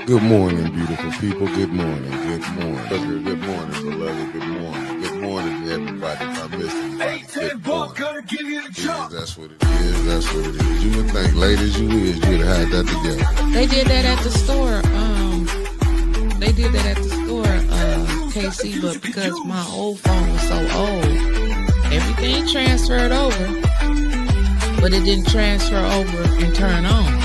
Good morning, beautiful people. Good morning. Good morning. Good morning, beloved. Good morning. Good morning to everybody. If I missed anybody, good morning. Yeah, that's what it is. That's what it is. You would think, late as you is, you'd have had that together. They did that at the store. KC, but because my old phone was so old, everything transferred over, but it didn't transfer over and turn on.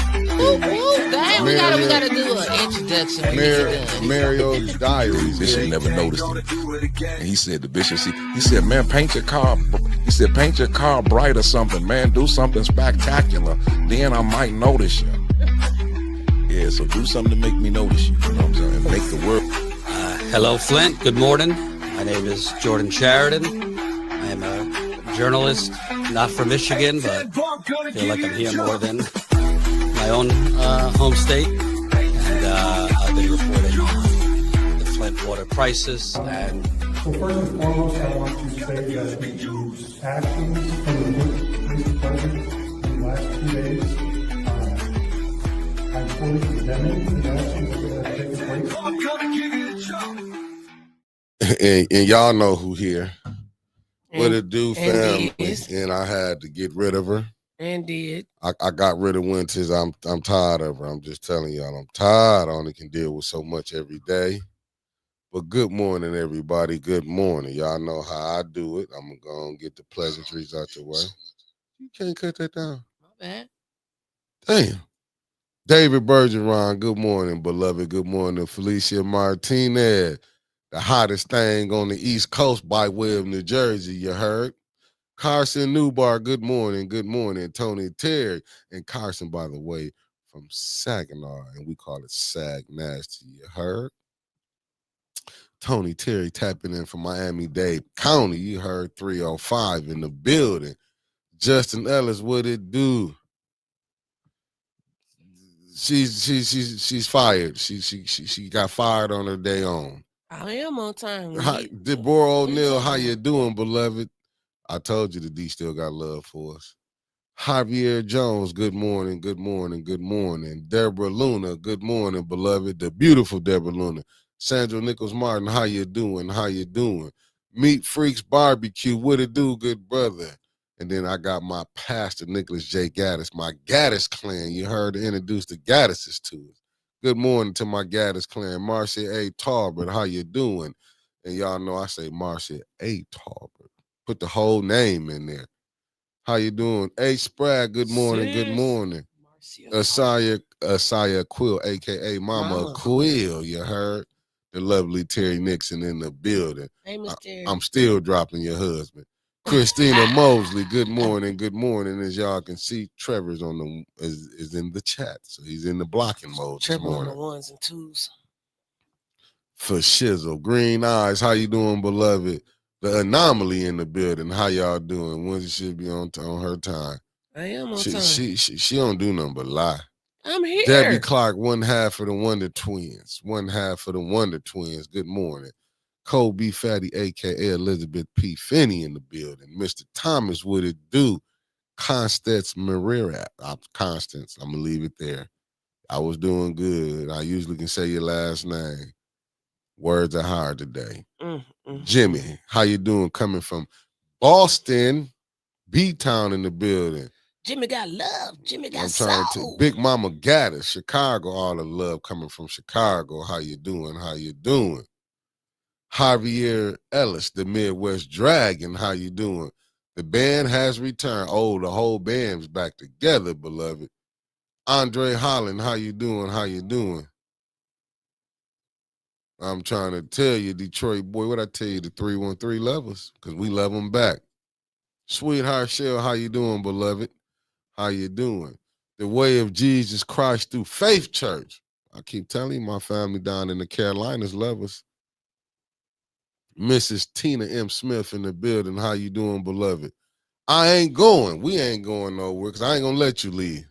Dang, we gotta do an introduction. Mario's Diaries. Bishop never noticed him. And he said, the bishop, he said, man, paint your car bright or something, man. Do something spectacular. Then I might notice you. Yeah, so do something to make me notice you. You know what I'm saying? Make the world. Hello, Flint. Good morning. My name is Jordan Sheridan. I am a journalist, not from Michigan, but I feel like I'm here more than my own home state. And I've been reporting on the Flint water crisis. And so first and foremost, I want to say that the actions from the president in the last 2 days, I'm fully condemning the actions that have taken place. And y'all know who here. What it do, family? And I had to get rid of her. And did. I got rid of Winters. I'm tired of her. I'm just telling y'all, I'm tired. I only can deal with so much every day. But good morning, everybody. Good morning. Y'all know how I do it. I'm going to get the pleasantries out the way. You can't cut that down. My bad. Damn. David Bergeron, good morning, beloved. Good morning, Felicia Martinez. The hottest thing on the East Coast by way of New Jersey, you heard? Carson Newbar, good morning. Good morning, Tony Terry. And Carson, by the way, from Saginaw, and we call it Sag Nasty, you heard? Tony Terry tapping in from Miami-Dade County, you heard 305 in the building. Justin Ellis, what it do? She's fired. She got fired on her day on. I am on time. Deborah O'Neill, how you doing, beloved? I told you the D still got love for us. Javier Jones, good morning, good morning, good morning. Deborah Luna, good morning, beloved. The beautiful Deborah Luna. Sandra Nichols Martin, how you doing? How you doing? Meat Freaks Barbecue, what it do, good brother? And then I got my pastor, Nicholas J. Gaddis, my Gaddis clan. You heard to introduce the Gaddises to us. Good morning to my Gaddis clan. Marcia A. Talbert, how you doing? And y'all know I say Marcia A. Talbert. Put the whole name in there. How you doing? H. Sprague, good morning, good morning. Asaya Quill, a.k.a. Mama Quill, you heard? The lovely Terry Nixon in the building. Hey, Miss Terry. I'm still dropping your husband. Christina Mosley, good morning, good morning. As y'all can see, Trevor's is in the chat, so he's in the blocking mode this morning. Trevor on the ones and twos. For shizzle, Green Eyes, how you doing, beloved? The Anomaly in the building, how y'all doing? Wednesday should be on her time. I am on time. She don't do nothing but lie. I'm here. Debbie Clark, one half of the Wonder Twins. One half of the Wonder Twins. Good morning. Kobe Fatty, a.k.a. Elizabeth P. Finney in the building. Mr. Thomas, what it do? Constance Marrera. Constance, I'm going to leave it there. I was doing good. I usually can say your last name. Words are hard today. Jimmy, how you doing? Coming from Boston, B-Town in the building. Jimmy got love. Jimmy got soul. Big Mama Gaddis, Chicago, all the love coming from Chicago. How you doing? How you doing? Javier Ellis, the Midwest Dragon, how you doing? The band has returned. Oh, the whole band's back together, beloved. Andre Holland, how you doing? How you doing? I'm trying to tell you, Detroit boy, what I tell you, the 313 love us, because we love them back. Sweetheart Shell, how you doing, beloved? How you doing? The Way of Jesus Christ through Faith Church. I keep telling you, my family down in the Carolinas love us. Mrs. Tina M. Smith in the building. How you doing, beloved? I ain't going. We ain't going nowhere because I ain't gonna let you leave.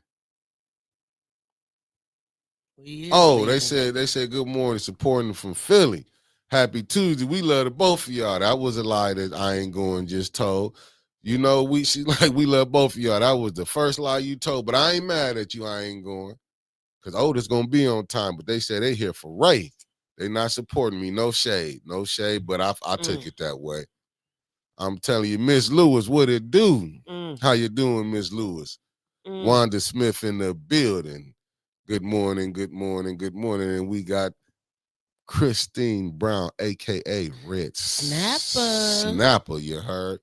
They said good morning, supporting from Philly. Happy Tuesday. We love the both of y'all. That was a lie that I ain't going just told. You know, we love both of y'all. That was the first lie you told, but I ain't mad at you. I ain't going. because Otis gonna be on time, but they said they here for Ray. They not supporting me. No shade, but I took it that way. I'm telling you, Miss Lewis, what it do? How you doing, Miss Lewis? Wanda Smith in the building. Good morning, good morning, good morning. And we got Christine Brown, a.k.a. Red Snapper, you heard?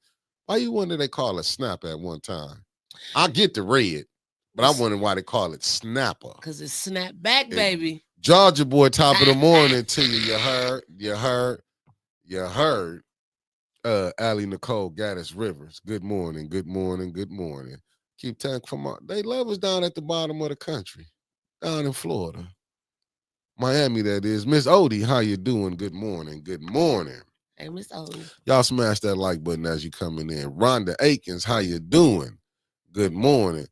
Why you wonder they call it Snapper at one time? I get the red, but I'm wondering why they call it Snapper. Because it's snap back, baby. Georgia boy, top of the morning to you. You heard. Allie Nicole Gaddis Rivers. Good morning, good morning, good morning. Keep telling they love us down at the bottom of the country, down in Florida. Miami, that is. Miss Odie, how you doing? Good morning, good morning. Hey, Miss Odie. Y'all smash that like button as you coming in. Rhonda Aikens, how you doing? Good morning.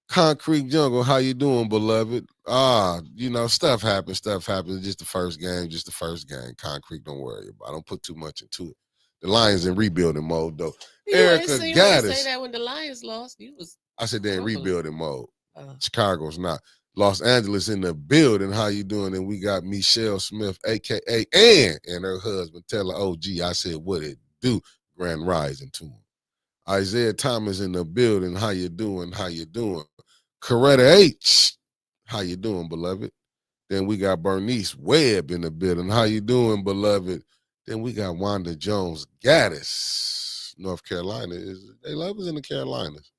Concrete Jungle, how you doing, beloved? Stuff happens. Just the first game. Concrete, don't worry about it. Don't put too much into it. The Lions in rebuilding mode, though. Erica Gaddis. Say that when the Lions lost. I said they're in rebuilding mode. Chicago's not. Los Angeles in the building. How you doing? And we got Michelle Smith, a.k.a. Ann, and her husband, Taylor OG. I said, what it do? Grand rising to him. Isaiah Thomas in the building. How you doing? How you doing? Coretta H. How you doing, beloved? Then we got Bernice Webb in the building. How you doing, beloved? Then we got Wanda Jones Gaddis, North Carolina. They love us in the Carolinas.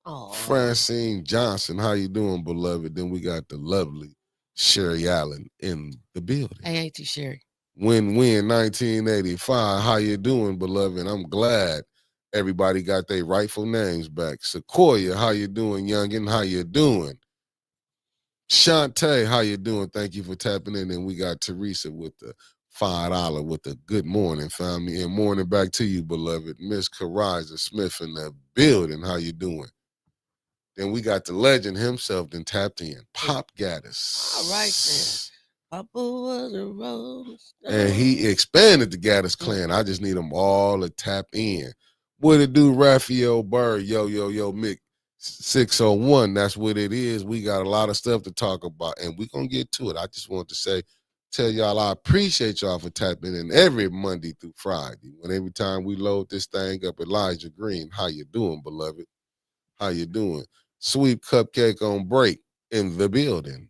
Oh. Francine Johnson, how you doing, beloved? Then we got the lovely Sherry Allen in the building. Hey, Auntie Sherry. Win-win 1985. How you doing, beloved? I'm glad everybody got their rightful names back. Sequoia, how you doing, youngin? How you doing? Shantae, how you doing? Thank you for tapping in. And we got Teresa with the $5 with the good morning, family. And morning back to you, beloved. Miss Kariza Smith in the building. How you doing? Then we got the legend himself then tapped in. Pop Gaddis. All right, then. Papa was a rose. And he expanded the Gaddis clan. I just need them all to tap in. What it do, Raphael Bird? Yo, Mick 601. That's what it is. We got a lot of stuff to talk about, and we're going to get to it. I just want to tell y'all I appreciate y'all for tapping in every Monday through Friday. Every time we load this thing up, Elijah Green, how you doing, beloved? How you doing? Sweet Cupcake on break in the building.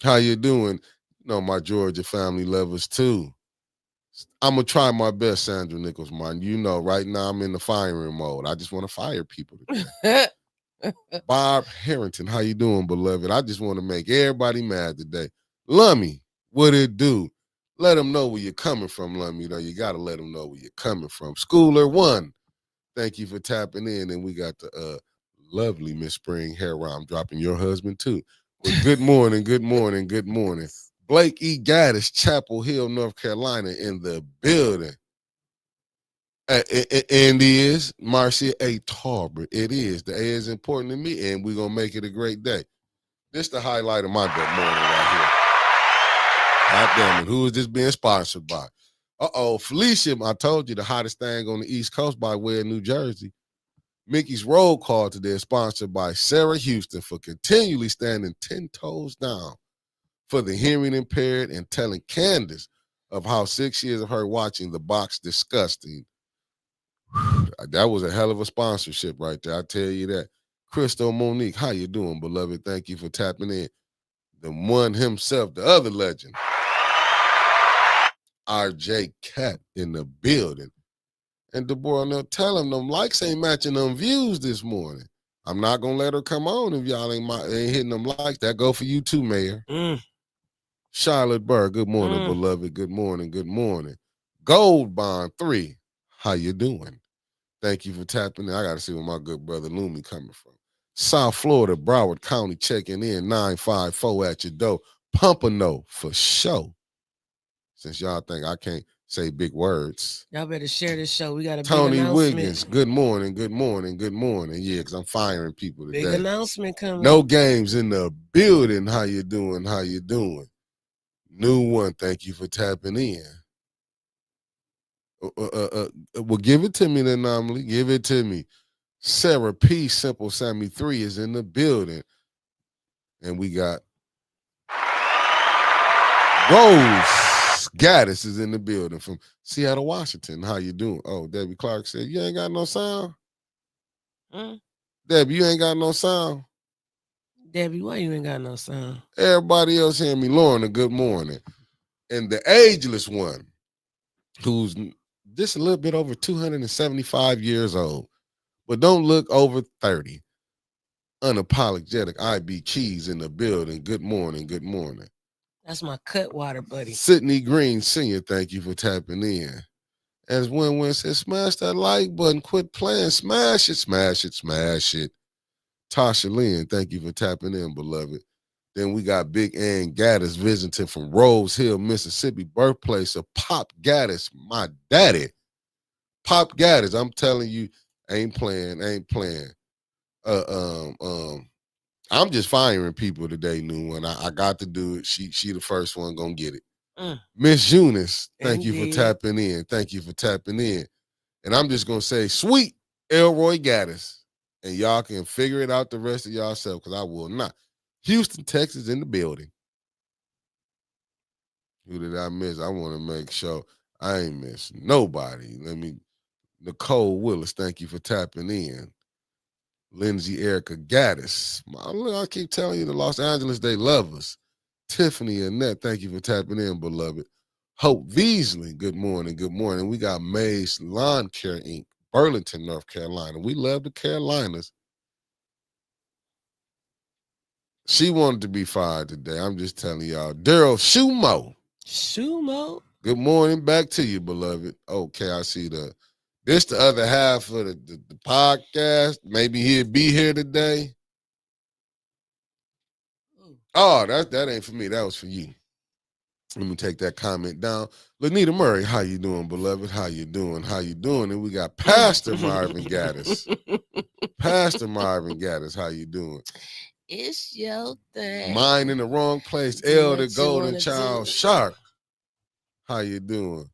How you doing? My Georgia family lovers too. I'm going to try my best, Sandra Nichols, man. Right now I'm in the firing mode. I just want to fire people today. Bob Harrington, how you doing, beloved? I just want to make everybody mad today. Lummy, what it do? Let them know where you're coming from, Lummy. You got to let them know where you're coming from. Schooler 1, thank you for tapping in. And we got the lovely Miss Spring Hair. I'm dropping your husband too. But good morning, good morning, good morning. Blake E. Gaddis, Chapel Hill, North Carolina in the building. And is Marcia A. Tarver. It is. The A is important to me, and we're going to make it a great day. This is the highlight of my morning right here. God damn it. Who is this being sponsored by? Felicia, I told you, the hottest thing on the East Coast by way of New Jersey. Mickey's Roll Call today is sponsored by Sarah Houston for continually standing 10 toes down for the hearing impaired and telling Candace of how 6 years of her watching The Box Disgusting. That was a hell of a sponsorship right there. I tell you that. Crystal Monique, how you doing, beloved? Thank you for tapping in. The one himself, the other legend. RJ Cat in the building. And Deborah, now tell him them likes ain't matching them views this morning. I'm not going to let her come on if y'all ain't hitting them likes. That go for you too, Mayor. Charlotte Burr, good morning, beloved. Good morning, good morning. Gold Bond 3, how you doing? Thank you for tapping in. I got to see where my good brother Lumi coming from. South Florida, Broward County, checking in, 954 at your door. Pompano for show. Since y'all think I can't say big words. Y'all better share this show. We got a Tony big announcement. Wiggins, good morning, good morning, good morning. Yeah, because I'm firing people today. Big announcement coming. No games in the building. How you doing? How you doing? New one. Thank you for tapping in. Well, give it to me then, Anomaly. Give it to me. Sarah P. Simple Sammy 3 is in the building. And we got Rose Gaddis is in the building from Seattle, Washington. How you doing? Oh, Debbie Clark said, you ain't got no sound? Debbie, you ain't got no sound? Debbie, why you ain't got no sound? Everybody else hearing me. Lorna, good morning. And the ageless one, who's just a little bit over 275 years old, but don't look over 30. Unapologetic IB Keys in the building. Good morning, good morning. That's my Cutwater buddy. Sydney Green Sr., thank you for tapping in. As Win said, smash that like button, quit playing, smash it, smash it, smash it. Tasha Lynn, thank you for tapping in, beloved. Then we got Big Ann Gaddis visiting from Rose Hill, Mississippi, birthplace of Pop Gaddis, my daddy. Pop Gaddis, I'm telling you, ain't playing. I'm just firing people today, new one. I got to do it. She the first one gonna get it. Miss Eunice, thank you for tapping in. Thank you for tapping in. And I'm just gonna say, sweet Elroy Gaddis. And y'all can figure it out the rest of y'all self, because I will not. Houston, Texas in the building. Who did I miss? I want to make sure I ain't miss nobody. Nicole Willis, thank you for tapping in. Lindsay Erica Gaddis. I keep telling you, the Los Angeles, they love us. Tiffany Annette, thank you for tapping in, beloved. Hope Beasley, good morning, good morning. We got Mays Lawn Care Inc., Burlington, North Carolina. We love the Carolinas. She wanted to be fired today. I'm just telling y'all. Daryl Shumo. Good morning. Back to you, beloved. Okay, I see this the other half of the podcast. Maybe he'll be here today. Oh, that ain't for me. That was for you. Let me take that comment down. Lanita Murray, how you doing, beloved? How you doing? How you doing? And we got Pastor Marvin Gaddis. Pastor Marvin Gaddis, how you doing? It's your thing. Mind in the wrong place. L the Golden Child Shark. How you doing?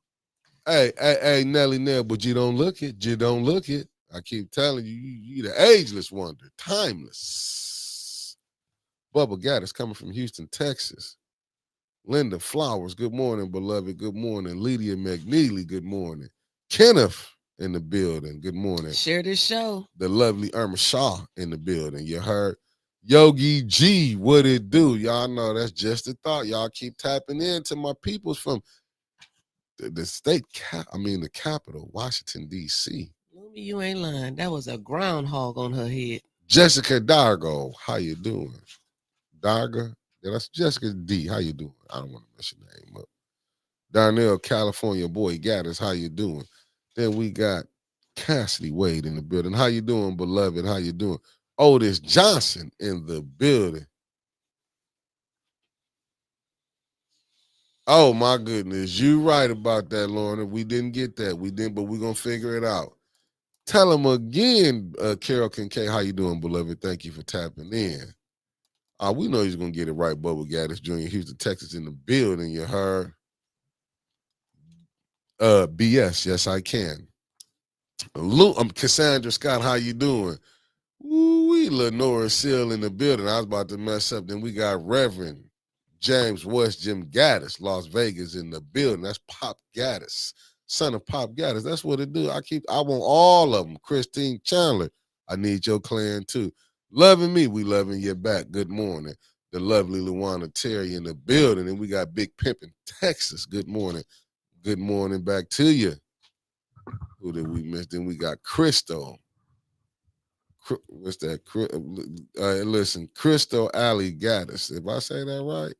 Hey, Nelly Nell, but you don't look it. You don't look it. I keep telling you, you the ageless wonder. Timeless. Bubba Gaddis coming from Houston, Texas. Linda Flowers, good morning, beloved. Good morning. Lydia McNeely, good morning. Kenneth in the building, good morning. Share this show. The lovely Irma Shaw in the building. You heard? Yogi G, what it do? Y'all know that's just a thought. Y'all keep tapping into my peoples from the the capital, Washington, D.C. You ain't lying. That was a groundhog on her head. Jessica Dargo, how you doing? Darga? Yeah, that's Jessica D. How you doing? I don't want to mess your name up. Darnell, California boy, Gaddis, how you doing? Then we got Cassidy Wade in the building. How you doing, beloved? How you doing? Otis Johnson in the building. Oh my goodness, you right about that, Lorna. We didn't get that. We didn't, but we're gonna figure it out. Tell them again, Carol Kincaid, how you doing, beloved? Thank you for tapping in. We know he's gonna get it right, Bubba Gaddis Jr., Houston, Texas in the building. You heard? BS, yes, I can. Cassandra Scott, how you doing? Ooh, Lenora Seal in the building. I was about to mess up. Then we got Reverend James West, Jim Gaddis, Las Vegas in the building. That's Pop Gaddis, son of Pop Gaddis. That's what it do. I want all of them. Christine Chandler, I need your clan too. Loving me, we loving you back. Good morning. The lovely Luana Terry in the building. And we got Big Pimp in Texas. Good morning. Good morning back to you. Who did we miss? Then we got Crystal. What's that? Listen, Crystal Alley Gaddis. If I say that right?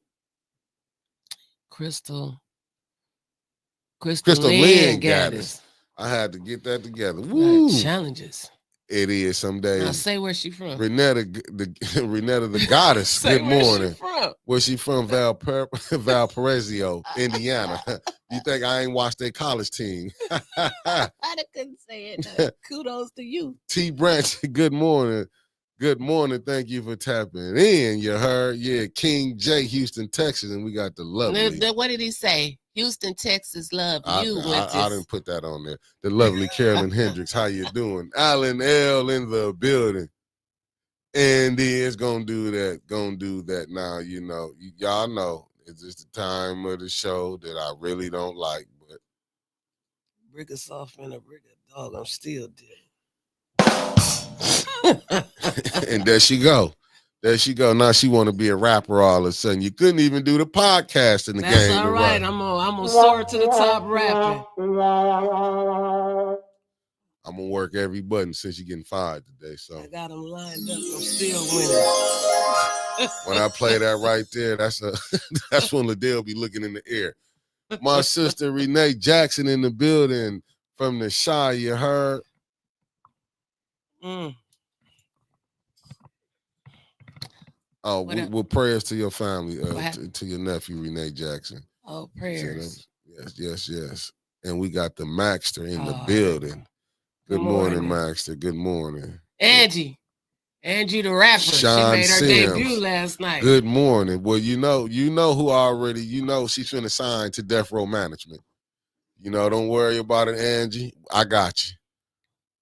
Crystal Lynn Gaddis. I had to get that together. Woo! Challenges. It is some days. Now say where she from. Renetta the Goddess. Good morning. Where she from? Valparaiso, Indiana. You think I ain't watched their college team? I couldn't say it. Kudos to you. T Branch, good morning. Good morning. Thank you for tapping in. You heard? Yeah, King J, Houston, Texas, and we got the lovely. What did he say? Houston, Texas, love you. I didn't put that on there. The lovely Carolyn Hendricks, how you doing? Alan L in the building. And it's gonna do that. Now, you know, y'all know It's just the time of the show that I really don't like. But Brick is soft and a brick of dog. I'm still dead. and there she go. There she go. Now she want to be a rapper all of a sudden. You couldn't even do the podcast in the That's game. all right. I'm gonna soar to the top rapping. I'm gonna work every button since you're getting fired today. So I got them lined up. I'm still winning. when I play that right there, that's when Liddell be looking in the air. My sister Renee Jackson in the building from the Shy, you heard? Oh, with prayers to your family, to your nephew Renee Jackson. Oh, prayers. Yes. And we got the Maxter in the building. Good morning, Maxter. Good morning. Angie the rapper. Sean she made her debut last night. Good morning. Well, you know who already, she's finna sign to Death Row Management. Don't worry about it, Angie. I got you.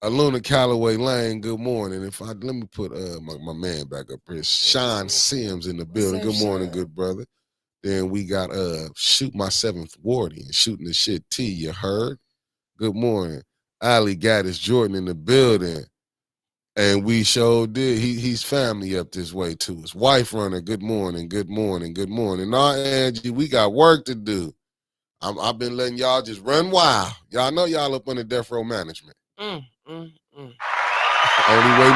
Aluna Calloway Lane, good morning. Let me put my man back up here. Sean Sims in the building. Good morning, good brother. Then we got Shoot My Seventh Wardy and Shooting the Shit T, you heard? Good morning. Ali Gaddis Jordan in the building. And we sure did. He's family up this way too. His wife runner, good morning. Nah, Angie, we got work to do. I've been letting y'all just run wild. Y'all know y'all up under Death Row Management. Only way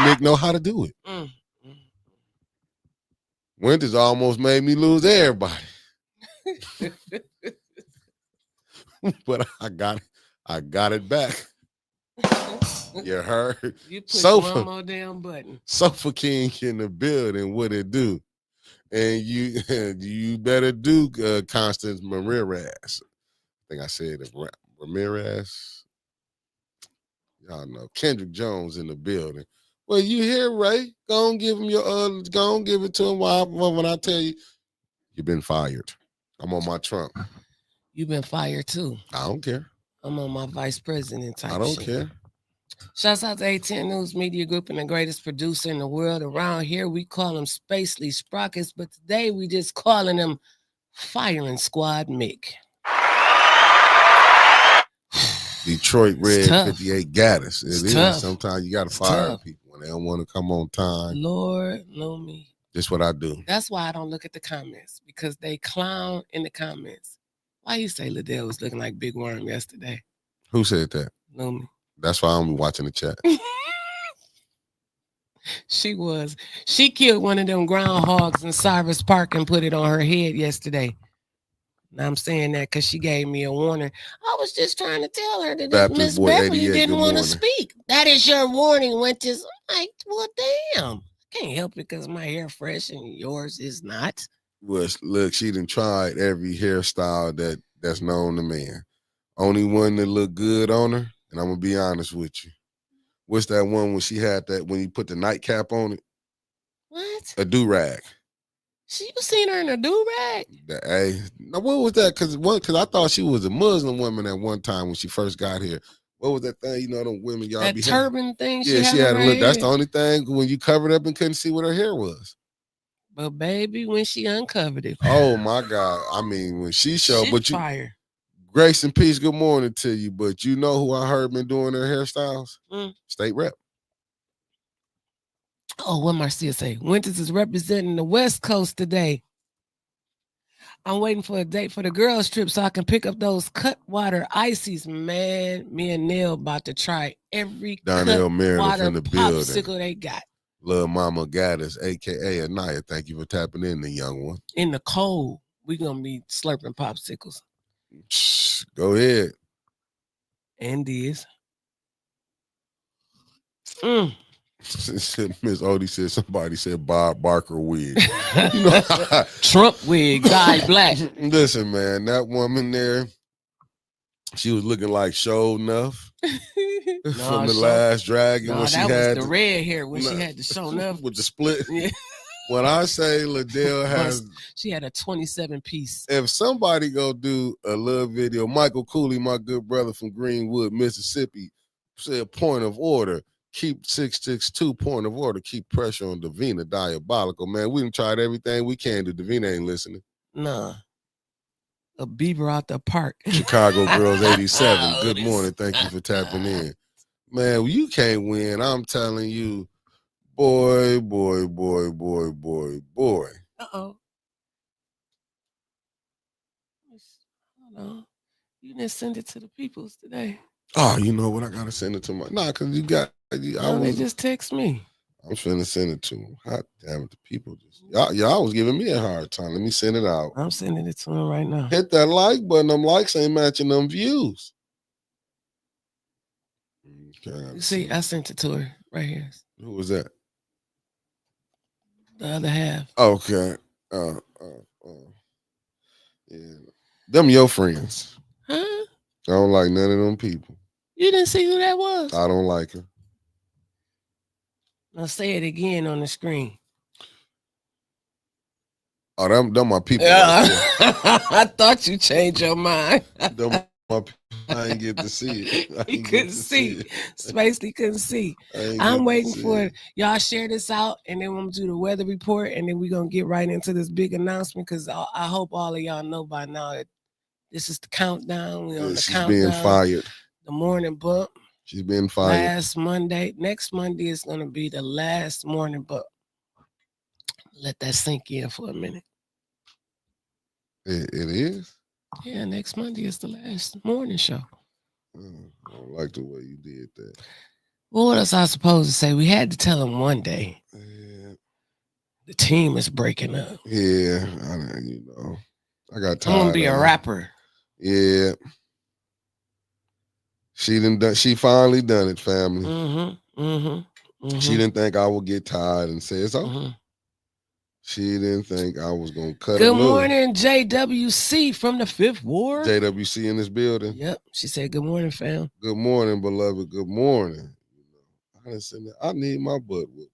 Mick know how to do it. Winters almost made me lose everybody. But I got it back. You heard? You push one more damn button. Sofa King in the building, what it do? And you better do Constance Ramirez. I think I said it, Ramirez. Y'all know Kendrick Jones in the building. Well, you hear Ray? Go and give him go and give it to him when I tell you you've been fired. I'm on my Trump. You've been fired too. I don't care. I'm on my vice president type. I don't care. Shouts out to A10 News Media Group and the greatest producer in the world. Around here, we call them Spacely Sprockets, but today we just calling them Firing Squad Mick. Detroit Red 58 Gaddis. It is. Tough. Sometimes you got to fire people when they don't want to come on time. Lord, know me. That's what I do. That's why I don't look at the comments, because they clown in the comments. Why you say Liddell was looking like Big Worm yesterday? Who said that? Know me. That's why I'm watching the chat. She was. She killed one of them groundhogs in Cyrus Park and put it on her head yesterday. Now I'm saying that because she gave me a warning. I was just trying to tell her that Miss Beverly didn't want to speak. That is your warning, Winters. I'm like, well, damn. I can't help it because my hair fresh and yours is not. Well, look, she done tried every hairstyle that's known to man. Only one that looked good on her, and I'm going to be honest with you. What's that one when she had that, when you put the nightcap on it? What? A do-rag. You seen her in a do-rag? Hey, now what was that? Because I thought she was a Muslim woman at one time when she first got here. What was that thing? Them women y'all that turban thing. Yeah, she had a look. That's the only thing when you covered up and couldn't see what her hair was. But baby, when she uncovered it. Oh my God! I mean, when she showed, but you, fire. Grace and peace. Good morning to you. But you know who I heard been doing their hairstyles? State rep. Oh, what Marcia say? Winters is representing the West Coast today. I'm waiting for a date for the girls trip so I can pick up those Cutwater ices. Man, me and Neil about to try every Donnell Meredith in the building. Popsicle they got. Lil Mama Gaddis, a.k.a. Anaya. Thank you for tapping in, the young one. In the cold, we going to be slurping popsicles. Go ahead. And this. Miss Odie said somebody said Bob Barker wig. Trump wig, Guy Black. Listen, man, that woman there, she was looking like Show Enough from the Last Dragon. When she had the red hair when she had the Show Enough with the split. Yeah. When I say Liddell has, she had a 27-piece. If somebody go do a little video, Michael Cooley, my good brother from Greenwood, Mississippi, said point of order. Keep 662 point of order. Keep pressure on Davina. Diabolical, man. We done tried everything we can do. Davina ain't listening. Nah. a beaver out the park. Chicago Girls 87. Good morning. Thank you for tapping in. Man, you can't win. I'm telling you. Boy. Uh-oh. Hold on. You didn't send it to the peoples today. Oh, you know what? I gotta send it to my because you got they just text me. I'm finna send it to them. Hot damn it, the people just y'all was giving me a hard time. Let me send it out. I'm sending it to them right now. Hit that like button. Them likes ain't matching them views. Okay, you see, I sent it to her right here. Who was that? The other half. Okay. Yeah. Them your friends. Huh? I don't like none of them people. You didn't see who that was? I don't like her. Now say it again on the screen. Oh, them my people. Yeah. I thought you changed your mind. Them my people. I ain't get to see it. He couldn't see. Spacely couldn't see. I'm waiting for y'all share this out, and then we're going to do the weather report, and then we're going to get right into this big announcement, because I hope all of y'all know by now that this is the countdown. We're on the countdown. She's being fired. The morning bump. She's been fired. Last Monday. Next Monday is going to be the last morning bump. Let that sink in for a minute. It is? Yeah, next Monday is the last morning show. I don't like the way you did that. Well, what else I was supposed to say? We had to tell him one day. Yeah. The team is breaking up. Yeah, I got tired. I'm gonna be a rapper. Yeah. She finally done it, family. She didn't think I would get tired and say so. She didn't think I was gonna cut it. Good morning, JWC from the 5th Ward. JWC in this building. Yep. She said, good morning, fam. Good morning, beloved. Good morning. I need my butt whipped.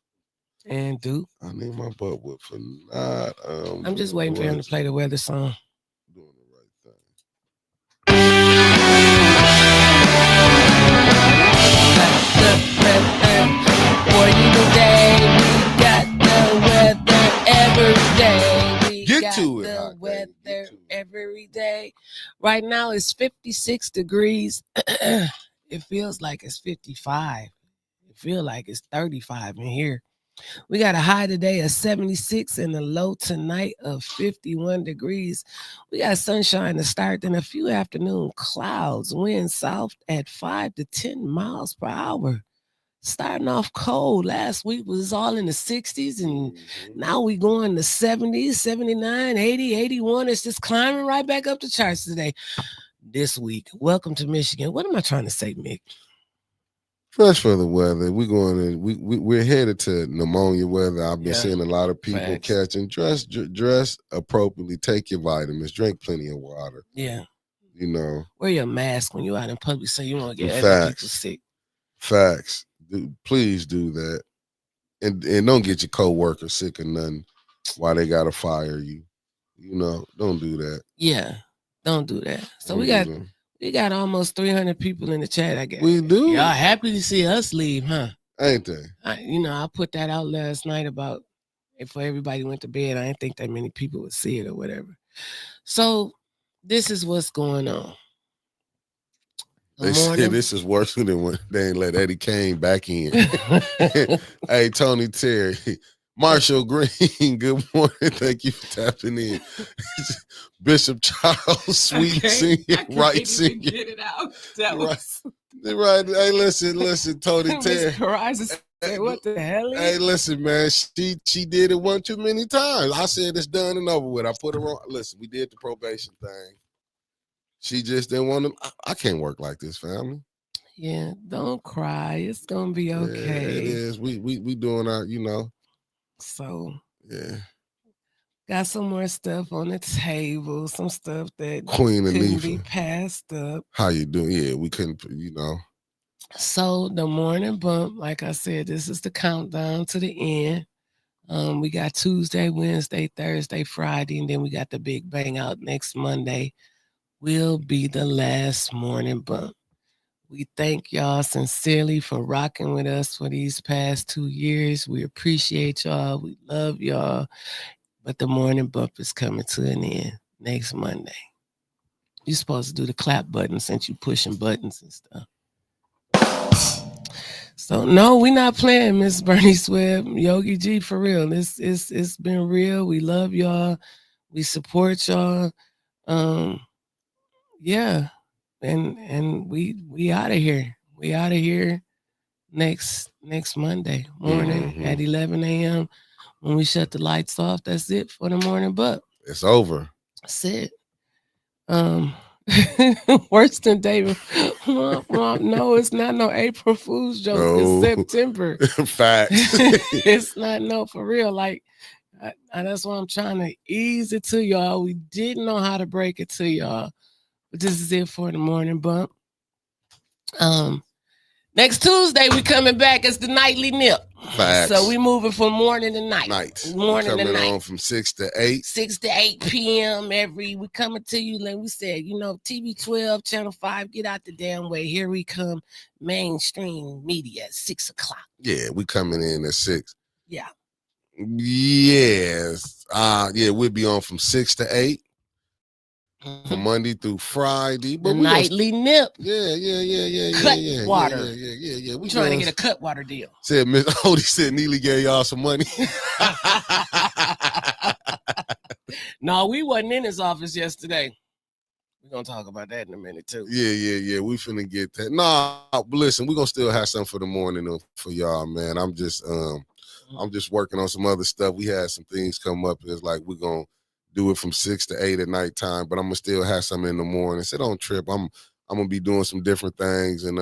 And do. I need my butt whipped for not. I'm just waiting for him to play the weather song. Doing the right thing. For you today, we got the weather every day. We Get got to it. The weather every day. Right now it's 56 degrees. It feels like it's 55. It feels like it's 35 in here. We got a high today of 76 and a low tonight of 51 degrees. We got sunshine to start, then a few afternoon clouds, wind south at 5 to 10 miles per hour. Starting off cold. Last week was all in the 60s, and now we going to 70s, 79, 80, 81. It's just climbing right back up the charts today. This week. Welcome to Michigan. What am I trying to say, Mick? Fresh for the weather. We're headed to pneumonia weather. I've been seeing a lot of people catching. Dress appropriately. Take your vitamins. Drink plenty of water. Yeah. Wear your mask when you're out in public so you won't get other people sick. Facts. Please do that. And don't get your coworkers sick or nothing while they gotta fire you. Don't do that. Yeah. Don't do that. So we got almost 300 people in the chat, I guess. We do. Y'all happy to see us leave, huh? Ain't they? I put that out last night about before everybody went to bed. I didn't think that many people would see it or whatever. So this is what's going on. They say this is worse than when they ain't let Eddie Kane back in. Hey, Tony Terry. Marshall Green, good morning. Thank you for tapping in. Bishop Charles Sweet Senior, Right Senior. Get it out. That was right. Hey, listen, Tony Terry. Said, what the hell? Hey, listen, man. She did it one too many times. I said it's done and over with. I put her on. Listen, we did the probation thing. She just didn't want to. I can't work like this, family. Yeah, don't cry. It's gonna be okay. Yeah, it is. We doing our, So yeah, got some more stuff on the table. Some stuff that Queen couldn't be passed up. How you doing? Yeah, we couldn't. So the morning bump, like I said, this is the countdown to the end. We got Tuesday, Wednesday, Thursday, Friday, and then we got the big bang out next Monday. Will be the last morning bump. We thank y'all sincerely for rocking with us for these past 2 years. We appreciate y'all. We love y'all. But the morning bump is coming to an end next Monday. You're supposed to do the clap button since you pushing buttons and stuff. So no, we're not playing, Miss Bernie Swift. Yogi G, for real. It's been real. We love y'all. We support y'all. Yeah. And we out of here. We out of here next Monday morning at 11 a.m. when we shut the lights off. That's it for the morning buck. It's over. That's it. Worse than David. No, it's not no April Fool's joke. No. It's September. Facts. It's not no for real. Like that's why I'm trying to ease it to y'all. We didn't know how to break it to y'all, but this is it for the morning bump. Next Tuesday we coming back. It's the nightly nip. Facts. So we moving from morning to night. Morning coming to night. On from 6 to 8. 6 to 8 p.m. We coming to you, like we said, TV 12, Channel 5, get out the damn way. Here we come, mainstream media at 6 o'clock. Yeah, we coming in at 6. Yeah. Yes. We'll be on from 6 to 8. From Monday through Friday. But the nightly nip. Yeah. Cutwater. Yeah. We trying to get a Cutwater deal. Said Miss Odie said Neely gave y'all some money. No, we wasn't in his office yesterday. We're gonna talk about that in a minute too. Yeah. We finna get that. Nah, listen, we're gonna still have something for the morning for y'all, man. I'm just working on some other stuff. We had some things come up. It's like we're gonna do it from 6 to 8 at nighttime, but I'm gonna still have some in the morning. So don't trip. I'm gonna be doing some different things, and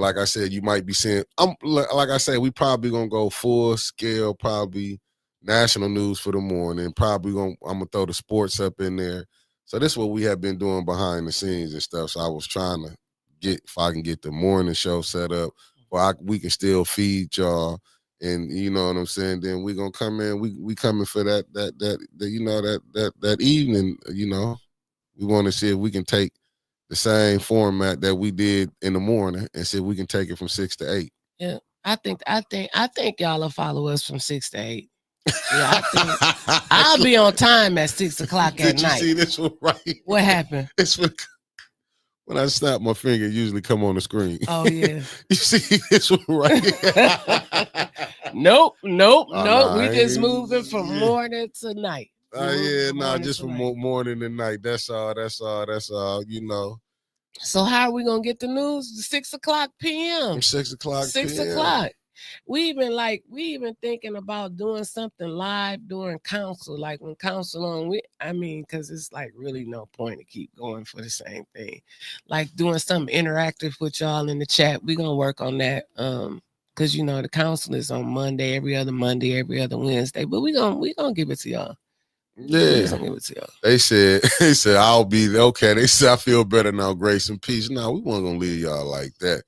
like I said, you might be seeing. Like I said, we probably gonna go full scale, probably national news for the morning. Probably I'm gonna throw the sports up in there. So this is what we have been doing behind the scenes and stuff. So I was trying to get if I can get the morning show set up, where we can still feed y'all. And you know what I'm saying? Then we gonna come in. We coming for that evening. We want to see if we can take the same format that we did in the morning and see if we can take it from 6 to 8. Yeah, I think y'all will follow us from 6 to 8. Yeah, I think I'll be on time at 6 o'clock at night. Did you see this one right? What happened? It's when I snap my finger, it usually come on the screen. Oh, yeah. You see this one right? Nope. We just moving from morning to night. Just from morning to night. That's all. So how are we gonna get the news? 6 o'clock p.m. 6 o'clock. 6 o'clock. We even thinking about doing something live during council, like when council on. Because it's like really no point to keep going for the same thing. Like doing something interactive with y'all in the chat. We're gonna work on that. Because the council is on Monday, every other Wednesday. But we gonna give it to y'all. Yeah. They said I'll be okay. They said I feel better now, grace and peace. No, we weren't gonna leave y'all like that.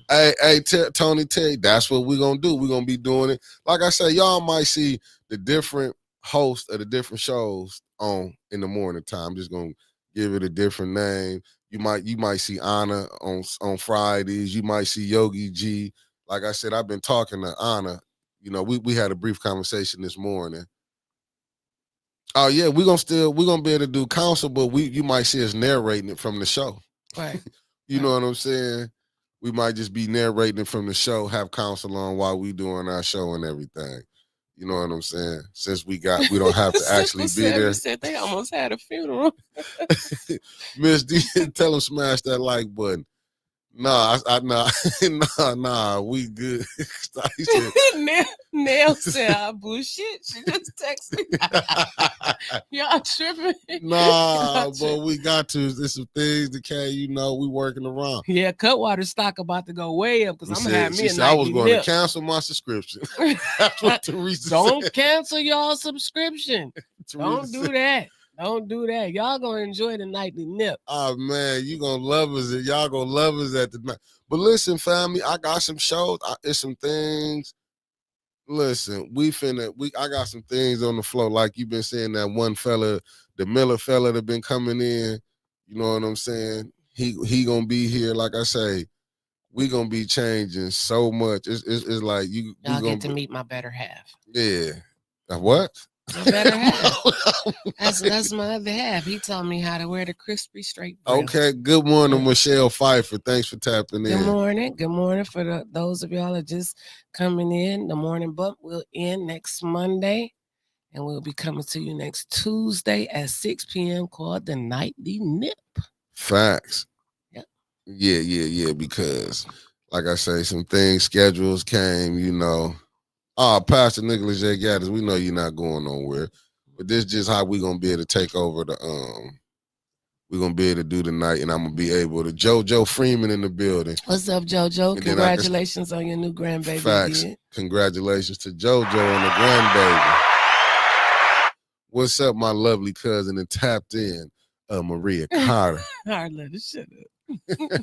Hey, Tony, that's what we're gonna do. We're gonna be doing it. Like I said, y'all might see the different hosts of the different shows on in the morning time. I'm just gonna give it a different name. You might see Anna on Fridays. You might see Yogi G. Like I said, I've been talking to Anna. We had a brief conversation this morning. Oh yeah, we're gonna be able to do council, but you might see us narrating it from the show. Right. You know what I'm saying? We might just be narrating from the show, have counsel on while we doing our show and everything. You know what I'm saying? Since we don't have to actually be there. Said they almost had a funeral. Miss D, tell them smash that like button. Nah, we good. Nell said, bullshit. She just texted me. Y'all tripping. Nah, but we got to. There's some things that we working around. Yeah, Cutwater stock about to go way up because I'm going to have me a I was going to cancel my subscription. That's what Teresa Don't said. cancel y'all subscription. Don't do that. Don't do that. Y'all gonna enjoy the nightly nip. Oh man, you gonna love us. Y'all gonna love us at the night. But listen, family, I got some shows. It's some things. Listen, I got some things on the floor. Like you've been saying, that one fella, the Miller fella that been coming in. You know what I'm saying? He gonna be here. Like I say, we gonna be changing so much. It's like y'all get to meet my better half. Yeah. What? My better half. That's my other half. He taught me how to wear the crispy straight grill. Okay. Good morning, Michelle Pfeiffer. Thanks for tapping in. Good morning. Good morning for those of y'all that just coming in. The morning bump will end next Monday, and we'll be coming to you next Tuesday at 6 p.m. called the Nightly Nip. Facts. Yep. Yeah. Because, like I say, some things, schedules came, you know. Pastor Nicholas J. Gaddis, we know you're not going nowhere. But this is just how we're going to be able to take over we're going to be able to do the night, and I'm going to be able to. JoJo Freeman in the building. What's up, JoJo? And congratulations on your new grandbaby. Facts. Congratulations to JoJo on the grandbaby. What's up, my lovely cousin and tapped in, Maria Carter. All right, let us shut up.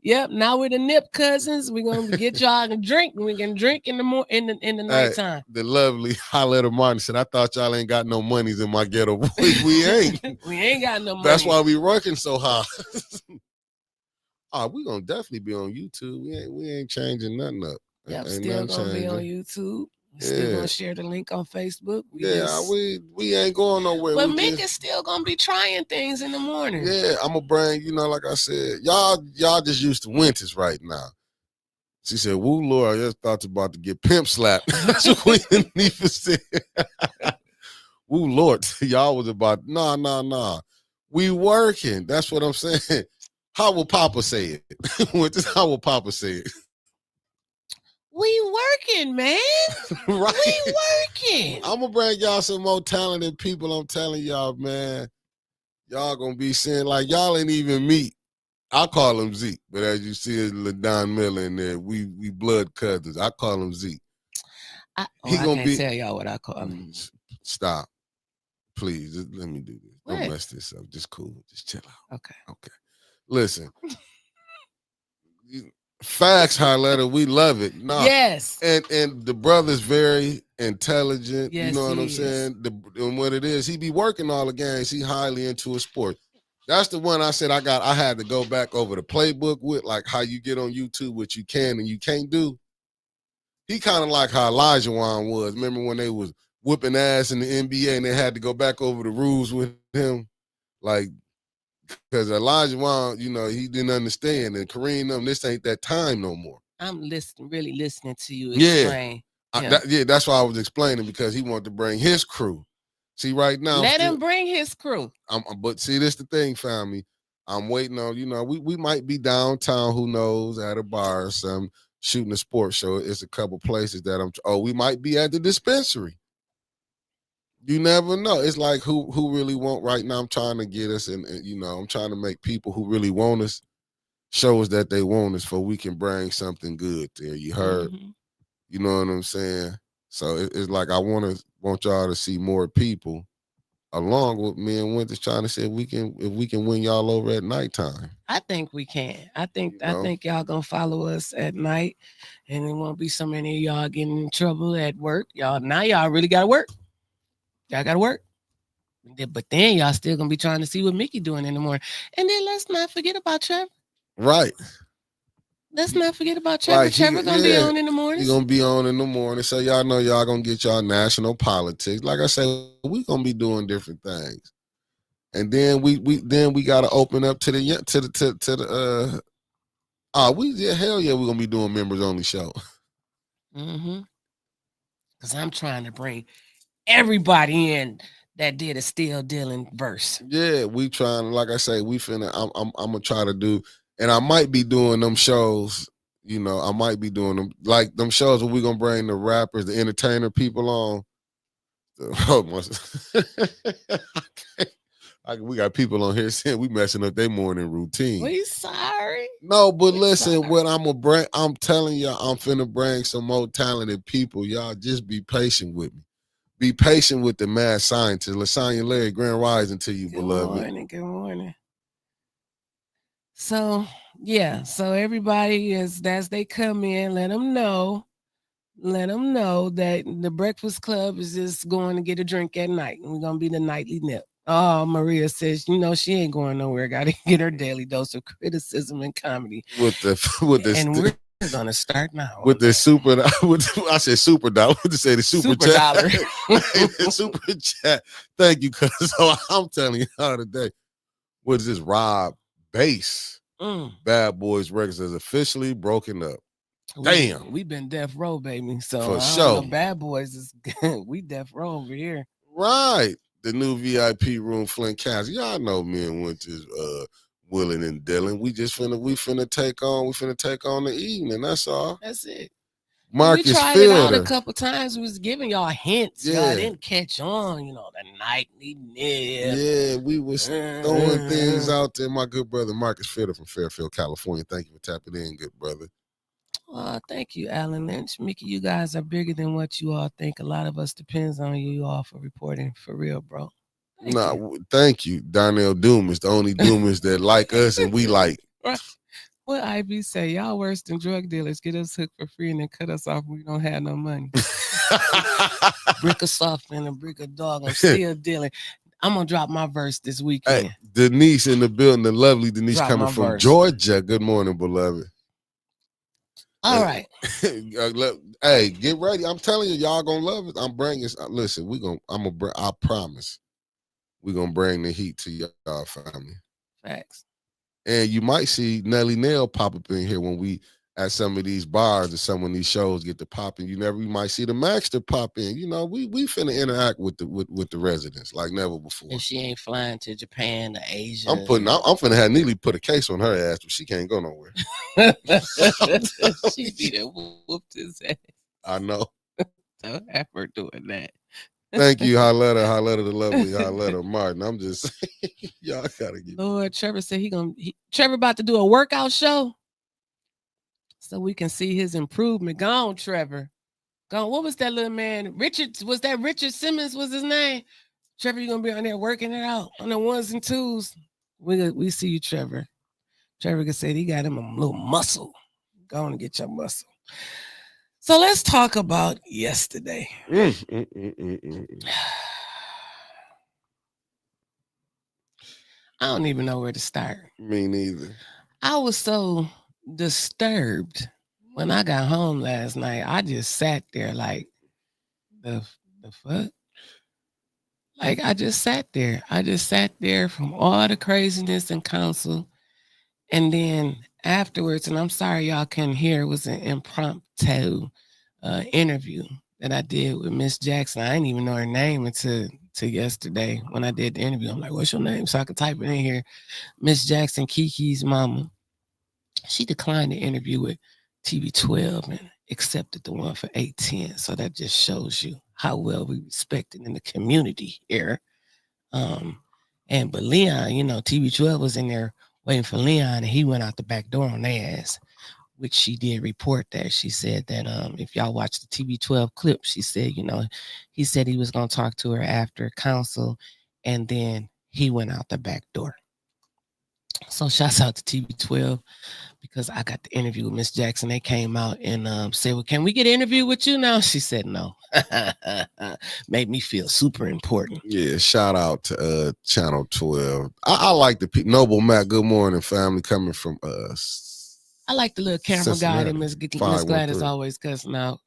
Yep, now we're the Nip cousins. We're gonna get y'all a drink. We can drink in the nighttime. The lovely Holletta Martin said, I thought y'all ain't got no monies in my ghetto boys. We ain't. We ain't got no money. That's why we working so hard. We gonna definitely be on YouTube. We ain't changing nothing up. Yep, still gonna be on YouTube. Still gonna share the link on Facebook. We ain't going nowhere. But Mick is still gonna be trying things in the morning. Yeah, I'm gonna bring, like I said, y'all just used to winters right now. She said, "Woo, Lord, I just thought you about to get pimp slapped." That's what Queen Anifa said. Woo, Lord, y'all was about nah. We working. That's what I'm saying. How will Papa say it? How will Papa say it? We working, man. Right. We working. I'm gonna bring y'all some more talented people. I'm telling y'all, man. Y'all gonna be seeing like y'all ain't even meet. I call him Zeke, but as you see, it's LaDon Miller in there. We blood cousins. I call him Zeke. I can't tell y'all what I call him. Stop, please. Just let me do this. What? Don't mess this up. Just cool. Just chill out. Okay. Listen. Facts, Holletta, we love it. Nah. Yes. And the brother's very intelligent. Yes, you know what I'm saying? And what it is, he be working all the games. He highly into a sport. That's the one I said I had to go back over the playbook with, like how you get on YouTube, what you can and you can't do. He kind of like how Elijah Wan was. Remember when they was whooping ass in the NBA and they had to go back over the rules with him? Like, because Elijah Wan, he didn't understand. And Kareem, this ain't that time no more. I'm really listening to you explain. That's why I was explaining, because he wanted to bring his crew. See, right now. Let him bring his crew. But see, this the thing, family. I'm waiting on, we might be downtown, who knows, at a bar or something, shooting a sports show. It's a couple places that we might be at the dispensary. You never know. It's like who really want right now. I'm trying to get us, and I'm trying to make people who really want us show us that they want us, so we can bring something good there. You heard? Mm-hmm. You know what I'm saying? So it's like I want y'all to see more people along with me and Winters, trying to say if we can win y'all over at nighttime. I think we can. I think y'all gonna follow us at night, and it won't be so many of y'all getting in trouble at work. Y'all really gotta work. Y'all gotta work. But then y'all still gonna be trying to see what Mickey doing in the morning. And then let's not forget about Trevor. Right. Let's not forget about Trevor. Like Trevor gonna be on in the morning. He's gonna be on in the morning. So y'all know y'all gonna get y'all national politics. Like I said, we gonna be doing different things. And then we gotta open up to the hell yeah, we're gonna be doing members only show. Mm-hmm. Cause I'm trying to bring everybody in that did a still dealing verse. Yeah, we trying, like I say, I'm gonna try to do, and I might be doing them shows, I might be doing them, like them shows where we gonna bring the rappers, the entertainer people on. We got people on here saying we messing up their morning routine. We sorry. No, but listen, what I'm telling y'all, I'm finna bring some more talented people. Y'all just be patient with me. Be patient with the mad scientist. Lasagna Larry, Grand Rising to you, beloved. Good morning. So, everybody as they come in, let them know that the Breakfast Club is just going to get a drink at night. And we're going to be the nightly nip. Oh, Maria says, she ain't going nowhere. Got to get her daily dose of criticism and comedy. With the We're gonna start now. With the super, I said super dollar. What to say the super chat? dollar. The super chat. Thank you, cuz. So I'm telling you how today. What is this? Rob Bass. Bad Boys Records is officially broken up. Damn. We been death row, baby. So For I sure. don't know, Bad Boys is we death row over here. Right. The new VIP room, Flint Council. Y'all know me and Winters, Willing and Dylan. We finna take on the evening. That's all. That's it. Marcus we tried Fielder. it out a couple times. We was giving y'all hints. Yeah. Y'all didn't catch on, the nightly nip. Yeah, we was throwing things out there. My good brother Marcus Fielder from Fairfield, California. Thank you for tapping in, good brother. Thank you, Alan Lynch. Mickey, you guys are bigger than what you all think. A lot of us depends on you all for reporting. For real, bro. Thank you. Darnell Doomis, the only Doomis that like us and we like. Right. What IB say? Y'all worse than drug dealers. Get us hooked for free and then cut us off when we don't have no money. Brick of soft and a brick of dog. I'm still dealing. I'm gonna drop my verse this weekend. Hey, Denise in the building, the lovely Denise Drop coming my from verse. Georgia. Good morning, beloved. All right. Hey, get ready. I'm telling you, y'all gonna love it. I'm bringing. Listen, I promise, we're gonna bring the heat to y'all family. Facts. And you might see Nelly Nail pop up in here when we at some of these bars or some of these shows get to popping. You might see the Maxter pop in. We finna interact with the residents like never before. If she ain't flying to Japan or Asia, I'm finna have Neely put a case on her ass, but she can't go nowhere. She be there whooped his ass. I know. Don't have her doing that. Thank you, Holletta, the lovely Holletta Martin. I'm just saying, y'all gotta get. Lord, Trevor said Trevor about to do a workout show, so we can see his improvement. Go on, Trevor. Go on. What was that little man? Richard Simmons was his name? Trevor, you gonna be on there working it out on the ones and twos. We see you, Trevor. Trevor said he got him a little muscle. Go on and get your muscle. So let's talk about yesterday. I don't even know where to start. Me neither. I was so disturbed when I got home last night. I just sat there like, the fuck? Like, I just sat there. I just sat there from all the craziness in council. And then afterwards, and I'm sorry y'all couldn't hear, it was an impromptu interview that I did with Miss Jackson. I didn't even know her name until yesterday when I did the interview. I'm like, what's your name? So I could type it in here. Miss Jackson, Kiki's mama. She declined the interview with TV12 and accepted the one for 810. So that just shows you how well we respected in the community here. But Leon, TV12 was in there waiting for Leon, and he went out the back door on their ass, which she did report that. She said that if y'all watch the TV12 clip, she said, he said he was going to talk to her after council, and then he went out the back door. So shouts out to TV12 because I got the interview with Miss Jackson. They came out and said, well, can we get an interview with you now? She said no. Made me feel super important. Yeah, shout out to Channel 12. I like the Noble Matt. Good morning, family, coming from us. I like the little camera guy that Miss Gladys 513. always cussing out.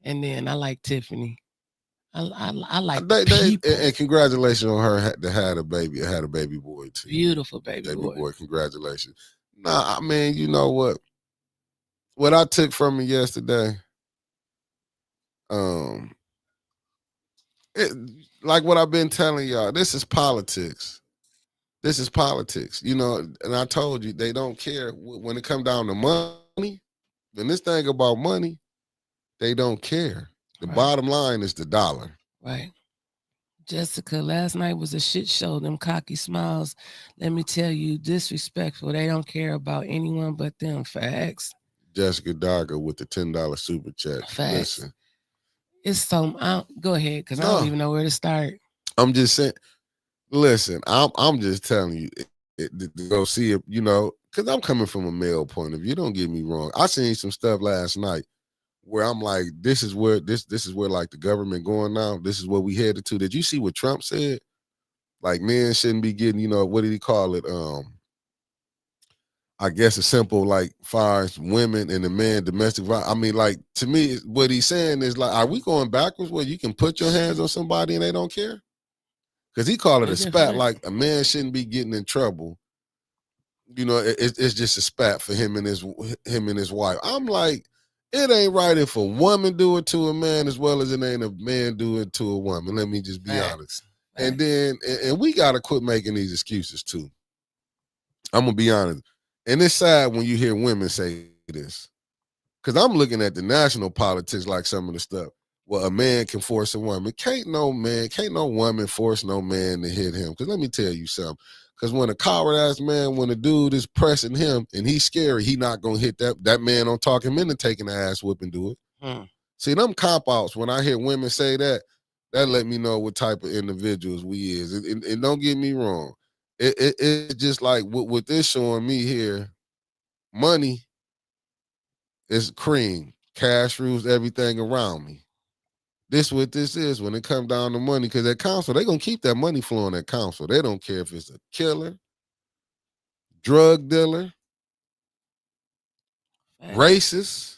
And then I like Tiffany. I like people. And congratulations on her to had a baby. Had a baby boy too. Beautiful baby boy. Congratulations. Nah, I mean, you know what? What I took from it yesterday, like what I've been telling y'all, this is politics. This is politics, and I told you they don't care when it comes down to money. When this thing about money, they don't care. The bottom line is the dollar. Right. Jessica, last night was a shit show. Them cocky smiles, let me tell you, disrespectful. They don't care about anyone but them. Facts. Jessica Dogger with the $10 super chat. Facts. Listen. It's so, go ahead, because I don't even know where to start. I'm just saying, listen, I'm just telling you, to go see it, because I'm coming from a male point of view. Don't get me wrong. I seen some stuff last night where I'm like, this is where like the government going now. This is where we headed to. Did you see what Trump said? Like, men shouldn't be getting, what did he call it? I guess a simple like far as women and the man domestic violence. I mean, like to me, what he's saying is like, are we going backwards where you can put your hands on somebody and they don't care? Because he called it a spat, like a man shouldn't be getting in trouble. You know, it's just a spat for him and his wife. I'm like, it ain't right if a woman do it to a man as well as it ain't a man do it to a woman. Let me just be honest. And then, and we got to quit making these excuses too. I'm going to be honest. And it's sad when you hear women say this. Because I'm looking at the national politics like some of the stuff. Well, a man can force a woman. Can't no woman force no man to hit him. Because let me tell you something. Because when a coward-ass man, when a dude is pressing him and he's scary, he not going to hit that man don't talk him into taking the ass whip and do it. See, them cop-outs, when I hear women say that let me know what type of individuals we is. And don't get me wrong. It's just like what this showing me here, money is cream. Cash rules everything around me. This what this is when it comes down to money, because at council, they're going to keep that money flowing at council. They don't care if it's a killer, drug dealer, racist.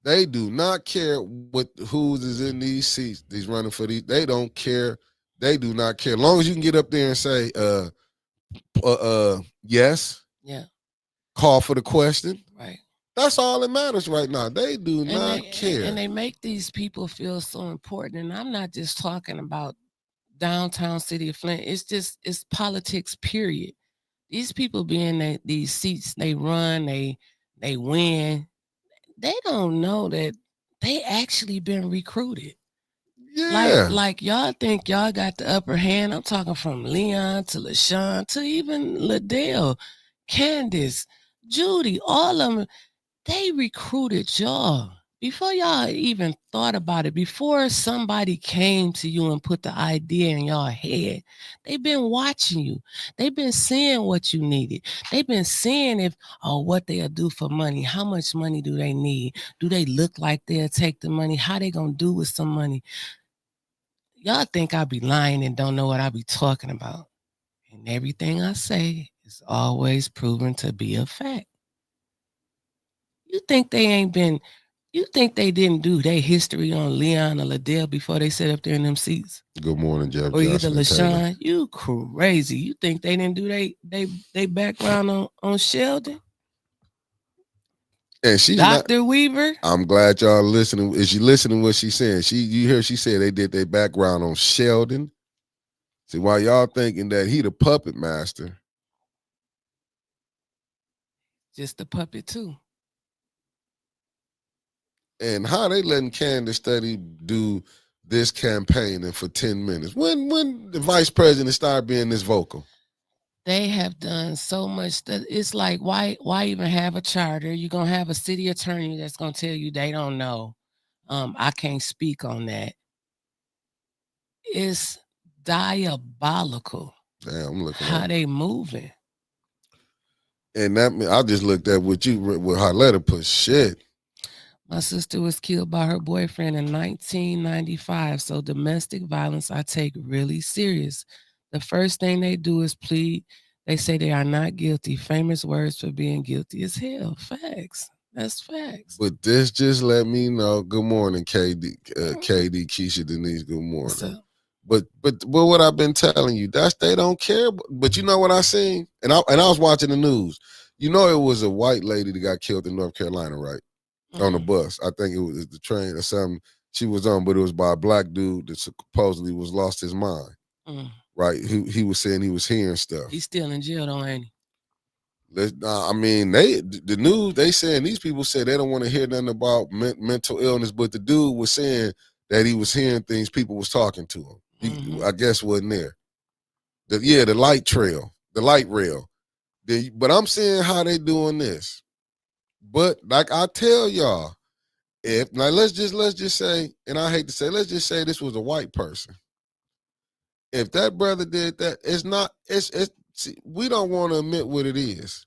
They do not care who is in these seats, these running for these. They don't care. They do not care. As long as you can get up there and say, yes. Yeah. Call for the question. Right. That's all that matters right now. They do not care. And they make these people feel so important. And I'm not just talking about downtown city of Flint. It's politics, period. These people be in these seats, they run, they win. They don't know that they actually been recruited. Yeah. Like y'all think y'all got the upper hand. I'm talking from Leon to LaShawn to even Liddell, Candace, Judy, all of them. They recruited y'all before y'all even thought about it. Before somebody came to you and put the idea in y'all head, they've been watching you. They've been seeing what you needed. They've been seeing what they'll do for money. How much money do they need? Do they look like they'll take the money? How they gonna do with some money? Y'all think I be lying and don't know what I be talking about. And everything I say is always proven to be a fact. You think they didn't do their history on Leon or Liddell before they sat up there in them seats? Good morning, Jeff. Or either LaShawn. You crazy. You think they didn't do they background on Sheldon? And she's Dr. Weaver? I'm glad y'all listening. Is she listening to what she's saying? You hear she said they did their background on Sheldon. See, while y'all thinking that he the puppet master. Just a puppet too. And how they letting Candace Study do this campaigning for 10 minutes? When the vice president started being this vocal? They have done so much that it's like, why even have a charter? You're going to have a city attorney that's going to tell you they don't know. I can't speak on that. It's diabolical. Damn, I'm looking how they moving. And that I just looked at what her letter put. Shit. My sister was killed by her boyfriend in 1995. So domestic violence I take really serious. The first thing they do is plead. They say they are not guilty. Famous words for being guilty as hell. Facts. That's facts. But this just let me know. Good morning, KD, Keisha, Denise. Good morning. But what I've been telling you, they don't care. But you know what I seen? And I was watching the news. You know it was a white lady that got killed in North Carolina, right? On the bus. I think it was the train or something she was on, but it was by a black dude that supposedly was lost his mind. Right? He was saying he was hearing stuff. He's still in jail though, ain't he? I mean, the news, they saying these people said they don't want to hear nothing about mental illness, but the dude was saying that he was hearing things people was talking to him. He, I guess wasn't there. The light trail, the light rail. But I'm seeing how they doing this. But like I tell y'all, let's just say, and I hate to say, let's just say this was a white person. If that brother did that, see, we don't want to admit what it is.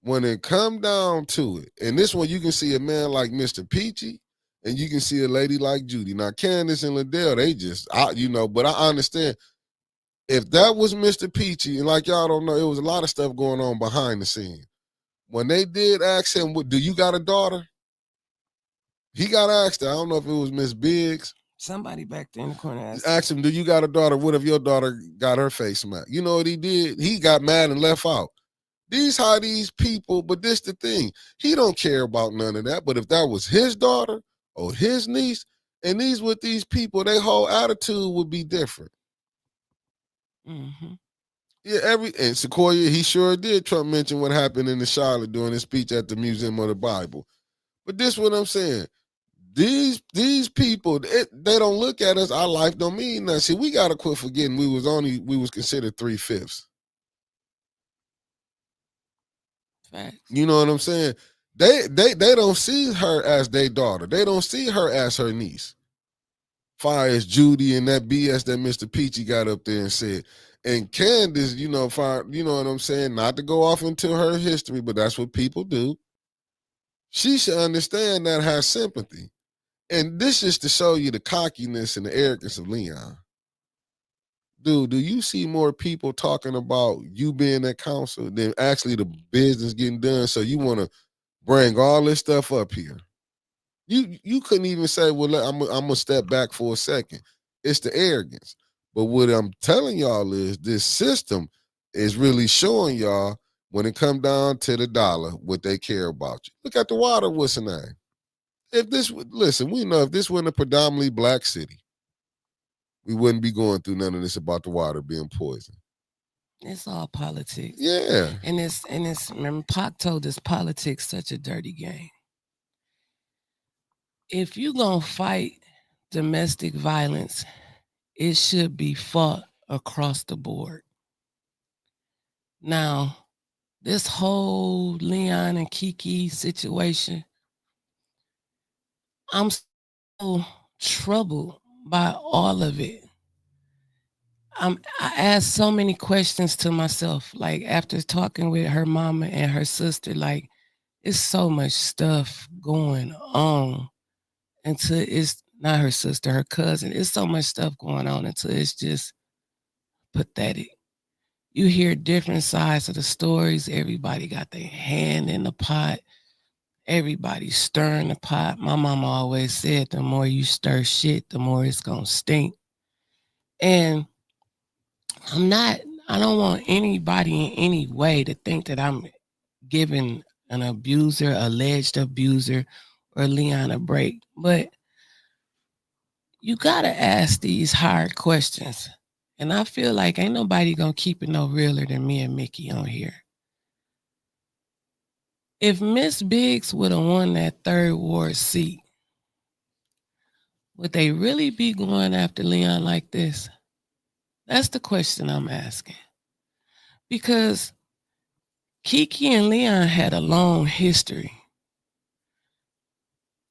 When it come down to it, and this one you can see a man like Mr. Peachy, and you can see a lady like Judy. Now Candace and Liddell, they just, but I understand. If that was Mr. Peachy, and like y'all don't know, it was a lot of stuff going on behind the scene. When they did ask him, do you got a daughter? He got asked that. I don't know if it was Miss Biggs. Somebody back there in the corner asked him, do you got a daughter? What if your daughter got her face smacked? You know what he did? He got mad and left out. These people, but this the thing. He don't care about none of that. But if that was his daughter or his niece, and these with these people, their whole attitude would be different. Mm-hmm. Yeah, and Sequoia, he sure did. Trump mentioned what happened in the Charlotte during his speech at the Museum of the Bible. But this what I'm saying. These people, they don't look at us. Our life don't mean nothing. See, we gotta quit forgetting we was considered 3/5. Facts. You know what I'm saying? They don't see her as their daughter. They don't see her as her niece. Far as Judy and that BS that Mr. Peachy got up there and said. And Candace, you know what I'm saying? Not to go off into her history, but that's what people do. She should understand that, have sympathy. And this is to show you the cockiness and the arrogance of Leon. Dude, do you see more people talking about you being at council than actually the business getting done? So you want to bring all this stuff up here. You couldn't even say, well, I'm going to step back for a second. It's the arrogance. But what I'm telling y'all is this system is really showing y'all when it come down to the dollar, what they care about you. Look at the water, what's the name? We know if this wasn't a predominantly black city, we wouldn't be going through none of this about the water being poisoned. It's all politics. Yeah. And it's remember Pac told us politics such a dirty game. If you gonna fight domestic violence, it should be fought across the board. Now, this whole Leon and Kiki situation, I'm so troubled by all of it. I asked so many questions to myself, like after talking with her mama and her sister, like it's so much stuff going on until it's not her sister, her cousin. It's so much stuff going on until it's just pathetic. You hear different sides of the stories. Everybody got their hand in the pot. Everybody's stirring the pot. My mama always said, the more you stir shit, the more it's going to stink. And I don't want anybody in any way to think that I'm giving an abuser, alleged abuser, or Leon a break. But you got to ask these hard questions. And I feel like ain't nobody going to keep it no realer than me and Mickey on here. If Miss Biggs would have won that 3rd ward seat, would they really be going after Leon like this? That's the question I'm asking. Because Kiki and Leon had a long history.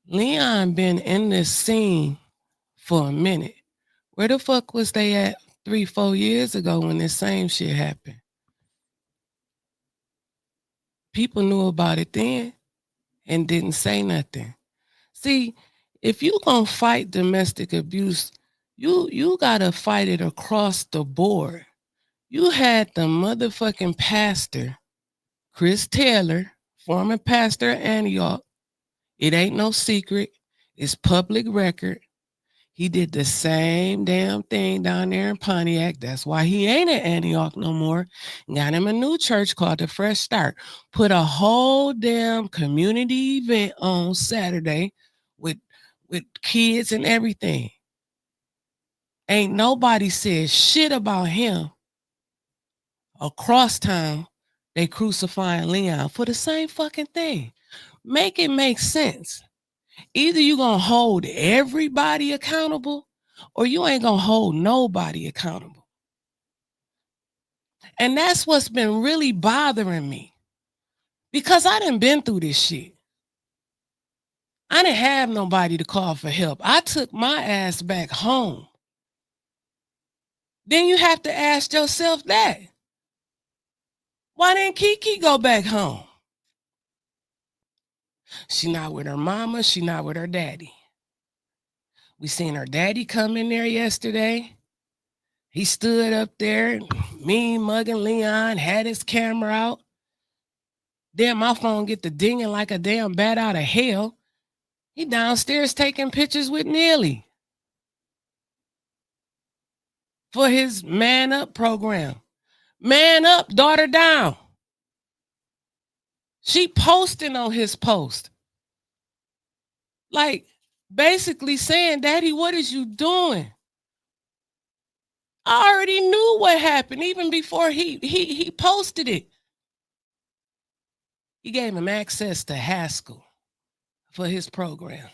Leon been in this scene for a minute. Where the fuck was they at 3-4 years ago when this same shit happened? People knew about it then and didn't say nothing. See, if you gonna fight domestic abuse, you gotta fight it across the board. You had the motherfucking pastor, Chris Taylor, former pastor at Antioch. It ain't no secret. It's public record. He did the same damn thing down there in Pontiac. That's why he ain't at Antioch no more. Got him a new church called the Fresh Start. Put a whole damn community event on Saturday with kids and everything. Ain't nobody said shit about him. Across town, they crucifying Leon for the same fucking thing. Make it make sense. Either you gonna hold everybody accountable or you ain't gonna hold nobody accountable. And that's what's been really bothering me. Because I done been through this shit. I didn't have nobody to call for help. I took my ass back home. Then you have to ask yourself that. Why didn't Kiki go back home? She not with her mama. She not with her daddy. We seen her daddy come in there yesterday. He stood up there, mean mugging Leon, had his camera out. Then my phone get the dinging like a damn bat out of hell. He downstairs taking pictures with Neely for his Man Up program. Man Up, daughter down. She posting on his post. Like, basically saying, Daddy, what is you doing? I already knew what happened even before he posted it. He gave him access to Haskell for his program.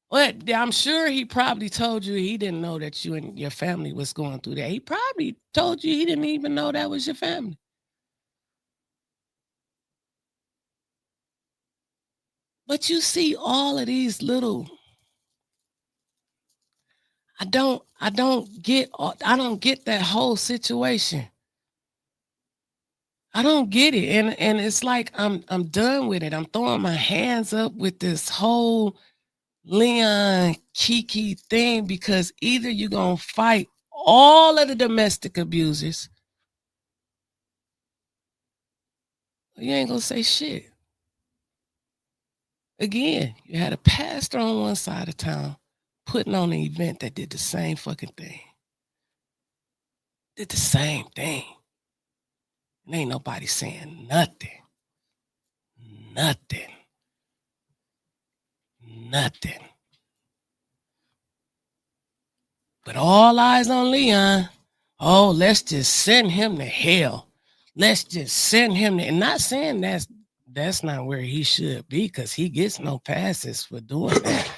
But I'm sure he probably told you he didn't know that you and your family was going through that. He probably told you he didn't even know that was your family. But you see all of these little, I don't get that whole situation. I don't get it. And it's like I'm done with it. I'm throwing my hands up with this whole Leon Kiki thing, because either you're gonna fight all of the domestic abusers or you ain't gonna say shit. Again, you had a pastor on one side of town putting on an event that did the same fucking thing. Did the same thing. And ain't nobody saying nothing. Nothing. But all eyes on Leon. Oh, let's just send him to hell. Let's just send him to, and not saying that's not where he should be, because he gets no passes for doing that.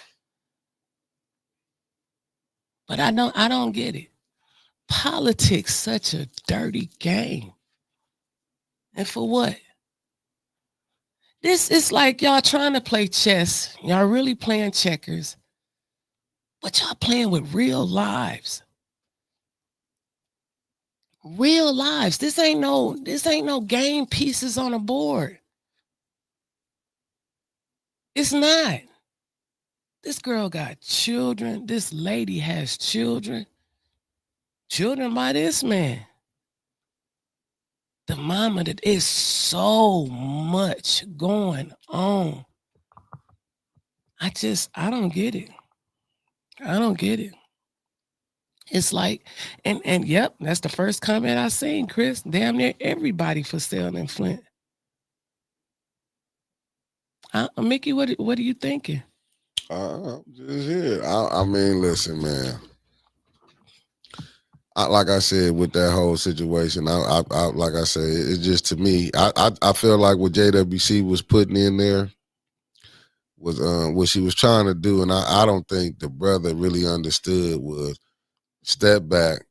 But I don't get it. Politics such a dirty game. And for what? This is like y'all trying to play chess. Y'all really playing checkers. But y'all playing with real lives. Real lives. This ain't no game pieces on a board. It's not. This girl got children. This lady has children. Children by this man. The mama, that is so much going on. I don't get it. I don't get it. It's like, and yep, that's the first comment I seen, Chris. Damn near everybody for sale in Flint. Mickey, what are you thinking? I'm just here. I mean, listen, man. Like I said, with that whole situation, I like I said, it's just, to me, I feel like what JWC was putting in there was what she was trying to do, and I don't think the brother really understood was step back.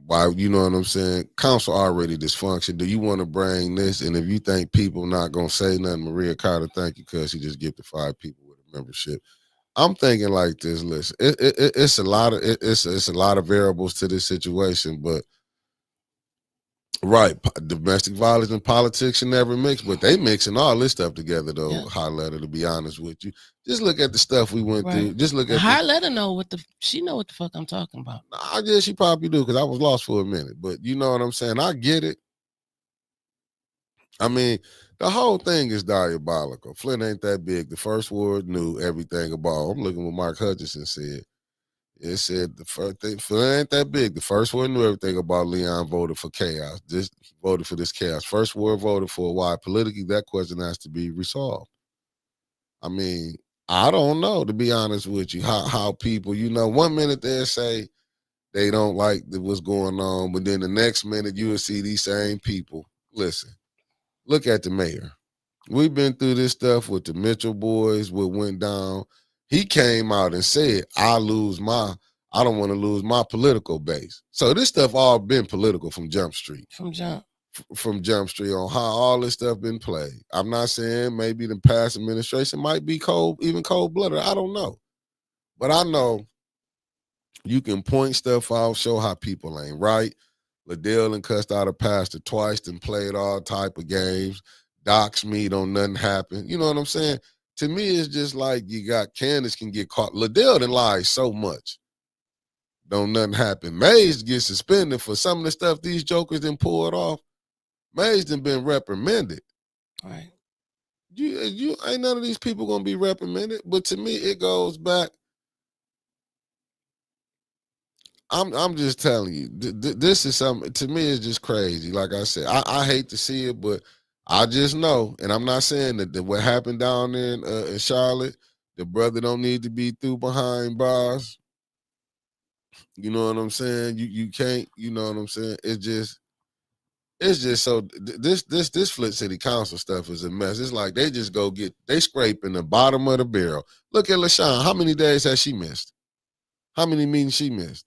Why, you know what I'm saying? Council already dysfunction. Do you want to bring this? And if you think people not gonna say nothing, Maria Carter, thank you, because she just gifted 5 people with a membership. I'm thinking like this. Listen, it's a lot of variables to this situation, but right, domestic violence and politics should never mix, but they mixing all this stuff together though. Yeah. High Letter, to be honest with you, just look at the stuff we went through. Just look at High Letter she know what the fuck I'm talking about. I guess she probably do, because I was lost for a minute, but you know what I'm saying. I get it. I mean, the whole thing is diabolical. Flint ain't that big. The first ward knew everything about. I'm looking what Mark Hutchinson said. It said the first thing, Flint ain't that big. The first ward knew everything about. Leon voted for chaos. Voted for this chaos. First ward voted for why. Politically, that question has to be resolved. I mean, I don't know, to be honest with you, how people, you know, 1 minute they'll say they don't like what's going on, but then the next minute you will see these same people. Listen. Look at the mayor. We've been through this stuff with the Mitchell boys, what went down. He came out and said, I don't want to lose my political base. So this stuff all been political from Jump Street. From Jump Street on how all this stuff been played. I'm not saying maybe the past administration might be cold-blooded. I don't know. But I know you can point stuff out, show how people ain't right. Liddell and cussed out a pastor twice and played all type of games. Docs me, don't nothing happen. You know what I'm saying? To me, it's just like you got Candace can get caught. Liddell done lied so much don't nothing happen. Mays gets suspended for some of the stuff these jokers done pulled off. Mays done been reprimanded. Right. You ain't none of these people gonna be reprimanded. But to me, it goes back. I'm just telling you, this is something, to me, it's just crazy. Like I said, I hate to see it, but I just know, and I'm not saying that what happened down there in Charlotte, the brother don't need to be through behind bars. You know what I'm saying? You can't, you know what I'm saying? It's just so this Flint City Council stuff is a mess. It's like they just they scraping the bottom of the barrel. Look at LaShawn. How many days has she missed? How many meetings she missed?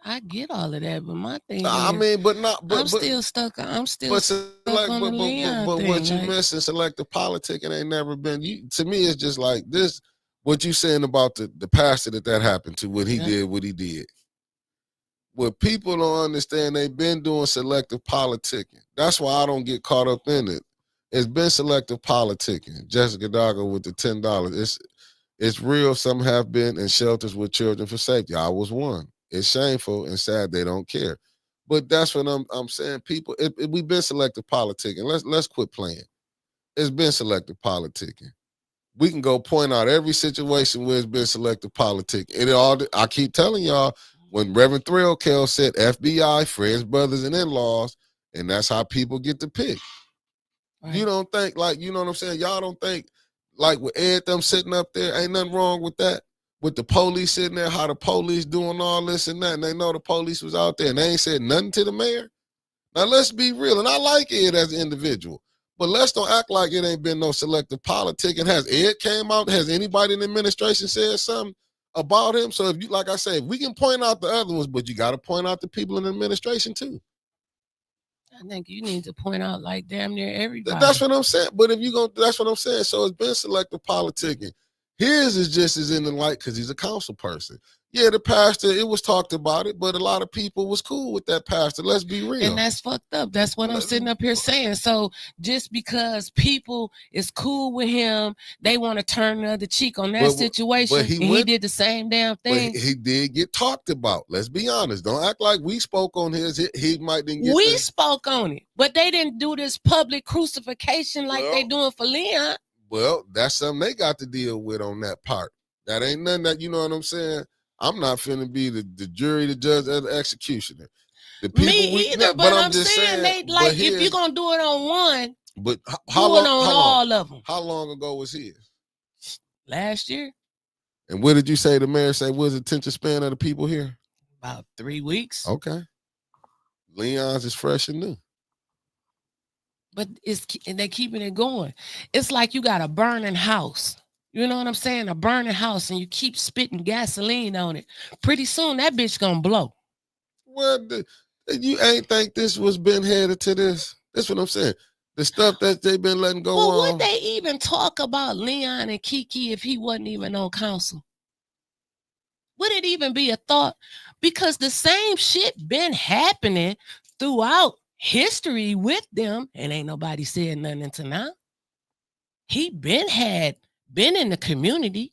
I get all of that, but my thing I is, mean, but not. But, I'm still stuck. I'm still stuck on the Leon but thing. what you missing? Selective politicking ain't never been. To me, it's just like this. What you saying about the pastor that happened to when he did what he did? What people don't understand, they've been doing selective politicking. That's why I don't get caught up in it. It's been selective politicking. Jessica Dogger with the $10. It's real. Some have been in shelters with children for safety. I was one. It's shameful and sad they don't care. But that's what I'm saying. People, we've been selective politicking. Let's quit playing. It's been selective politicking. We can go point out every situation where it's been selective politicking. I keep telling y'all, when Reverend Thrillkill said FBI, friends, brothers, and in-laws, and that's how people get to pick. Right. You don't think, like, you know what I'm saying? Y'all don't think, like, with Ed them sitting up there, ain't nothing wrong with that? With the police sitting there, how the police doing all this and that, and they know the police was out there, and they ain't said nothing to the mayor? Now, let's be real, and I like Ed as an individual, but let's don't act like it ain't been no selective politicking. Has Ed came out? Has anybody in the administration said something about him? So if you, like I said, we can point out the other ones, but you got to point out the people in the administration too. I think you need to point out like damn near everybody. That's what I'm saying. But if you go, that's what I'm saying. So it's been selective politicking. His is just as in the light because he's a council person. Yeah, the pastor, it was talked about it, but a lot of people was cool with that pastor. Let's be real. And that's fucked up. That's what I'm sitting up here saying. So just because people is cool with him, they want to turn the other cheek on that situation. But he did the same damn thing. But he did get talked about. Let's be honest. Don't act like we spoke on his. He might didn't get We spoke on it, but they didn't do this public crucifixion like they doing for Leon. Well, that's something they got to deal with on that part. That ain't nothing that, you know what I'm saying? I'm not finna be the jury, the judge, or the executioner. The people Me either, but I'm just saying they like if you're gonna do it on one, but do it on all of them. How long ago was his? Last year. And what did you say the mayor say was the attention span of the people here? About 3 weeks. Okay. Leon's is fresh and new. But they keeping it going. It's like you got a burning house. You know what I'm saying? A burning house, and you keep spitting gasoline on it. Pretty soon, that bitch gonna blow. Well, you ain't think this was been headed to this? That's what I'm saying. The stuff that they've been letting go on. Would they even talk about Leon and Kiki if he wasn't even on council? Would it even be a thought? Because the same shit been happening throughout history with them, and ain't nobody said nothing until now. He been in the community.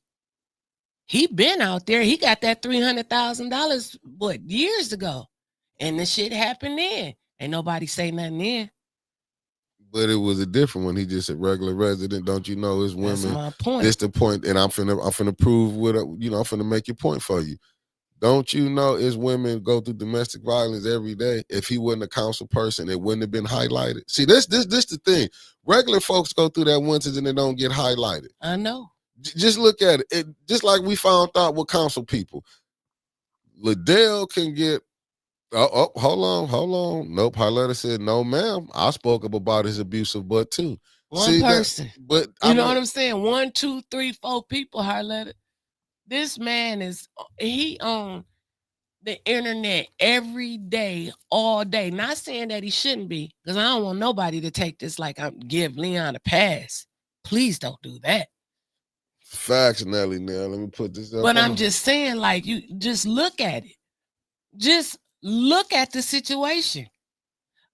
He been out there. He got that $300,000 years ago, and the shit happened then. Ain't nobody say nothing then. But it was a different one. He just a regular resident. Don't you know? His women. That's my point. It's the point, and I'm finna prove what I'm finna make your point for you. Don't you know his women go through domestic violence every day? If he wasn't a council person, it wouldn't have been highlighted. See, this the thing. Regular folks go through that once and they don't get highlighted. I know. Just look at it. Just like we found out with council people. Liddell can get, hold on. Nope, Harletta said, no, ma'am. I spoke up about his abusive butt too. One person. But you know what I'm saying? 1, 2, 3, 4 people, Harletta. This man he on the internet every day, all day. Not saying that he shouldn't be, because I don't want nobody to take this like I'm give Leon a pass. Please don't do that. Facts, Nelly. Now let me put this up. But I'm just saying, like, you just look at it. Just look at the situation.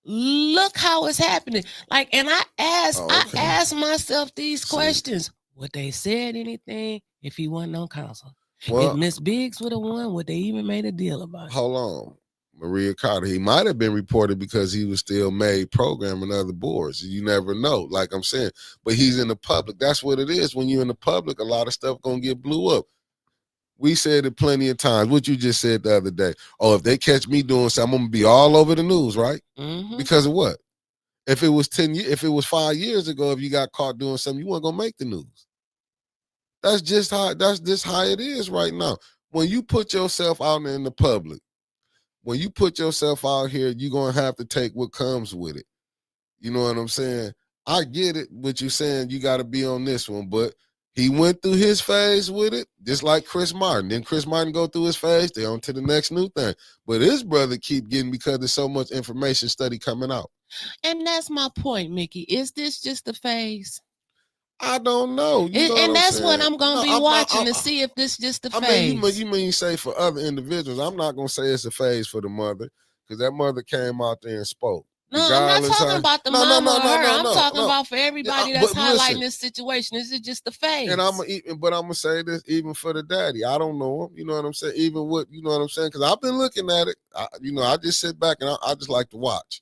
Look how it's happening. Like, and I asked myself these questions. Would they said anything if he wasn't on council? Well, if Miss Biggs would have won, would they even made a deal about it? Hold on. Maria Carter, he might have been reported because he was still made programming other boards. You never know, like I'm saying. But he's in the public. That's what it is. When you're in the public, a lot of stuff gonna get blew up. We said it plenty of times. What you just said the other day. Oh, if they catch me doing something, I'm gonna be all over the news, right? Mm-hmm. Because of what? If it was 10 years, if it was 5 years ago, if you got caught doing something, you weren't gonna make the news. That's just how it is right now. When you put yourself out in the public, when you put yourself out here, you're gonna have to take what comes with it. You know what I'm saying? I get it, what you're saying, you gotta be on this one, but he went through his phase with it, just like Chris Martin. Then Chris Martin go through his phase, they on to the next new thing. But his brother keep getting, because there's so much information study coming out. And that's my point, Mickey. Is this just a phase? I don't know. And that's what I'm gonna be watching to see if this just a phase. You mean say for other individuals? I'm not gonna say it's a phase for the mother, because that mother came out there and spoke. No, I'm not talking about the mama or her. I'm talking about for everybody that's highlighting this situation. Is it just a phase? And I'm gonna say this even for the daddy. I don't know him. You know what I'm saying? Even what, you know what I'm saying? Because I've been looking at it. I just sit back and I just like to watch.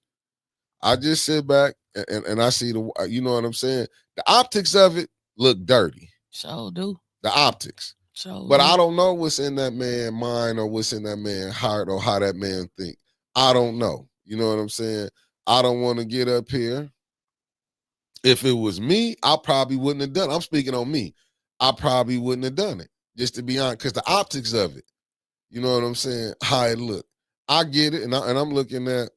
I just sit back and I see the, you know what I'm saying? The optics of it look dirty. So do. The optics. So but I don't know what's in that man's mind or what's in that man's heart or how that man think. I don't know. You know what I'm saying? I don't want to get up here. If it was me, I probably wouldn't have done it. I'm speaking on me. I probably wouldn't have done it, just to be honest, because the optics of it, you know what I'm saying, how it look. I get it, and I'm looking at,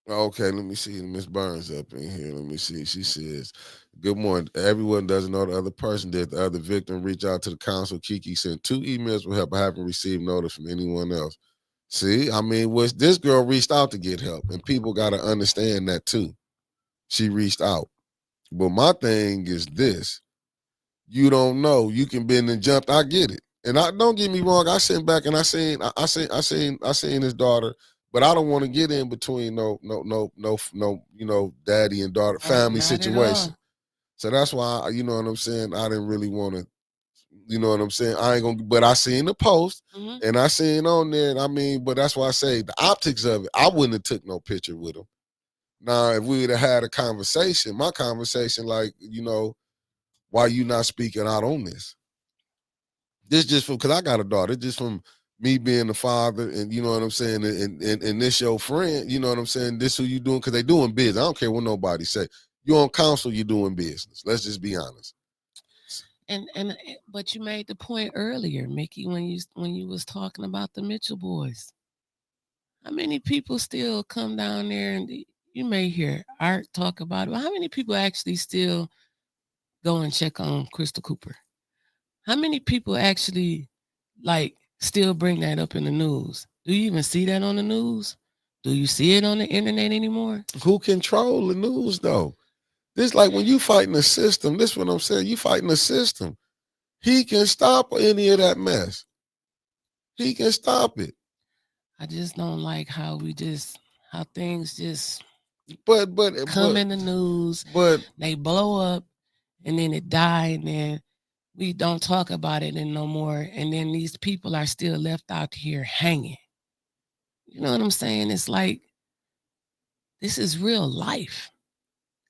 okay, let me see. Miss Burns up in here. Let me see. She says, good morning. Everyone doesn't know the other person did. The other victim reach out to the council. Kiki sent 2 emails for help. I haven't received notice from anyone else. See, I mean, this girl reached out to get help, and people got to understand that too. She reached out. But my thing is this. You don't know. You can bend and jump. I get it. And don't get me wrong. I sent back and I seen his daughter, but I don't want to get in between no, daddy and daughter family situation. So that's why, you know what I'm saying, I didn't really want to, you know what I'm saying? I ain't gonna, but I seen the post and I seen on there, but that's why I say the optics of it, I wouldn't have took no picture with him. Now, if we would have had a conversation, my conversation, like, why you not speaking out on this? This just from, because I got a daughter, just from me being the father, and you know what I'm saying, and this your friend, you know what I'm saying, this who you doing, because they doing business. I don't care what nobody say. You on council, you doing business. Let's just be honest. But you made the point earlier, Mickey, when you was talking about the Mitchell boys. How many people still come down there, and you may hear Art talk about it, but how many people actually still go and check on Crystal Cooper? How many people actually still bring that up in the news? Do you even see that on the news? Do you see it on the internet anymore? Who control the news though? This like when you fighting the system, this is what I'm saying. You fighting the system. He can stop any of that mess. He can stop it. I just don't like how things just come in the news, but they blow up and then it die, and then we don't talk about it no more, and then these people are still left out here hanging. You know what I'm saying? It's like, this is real life.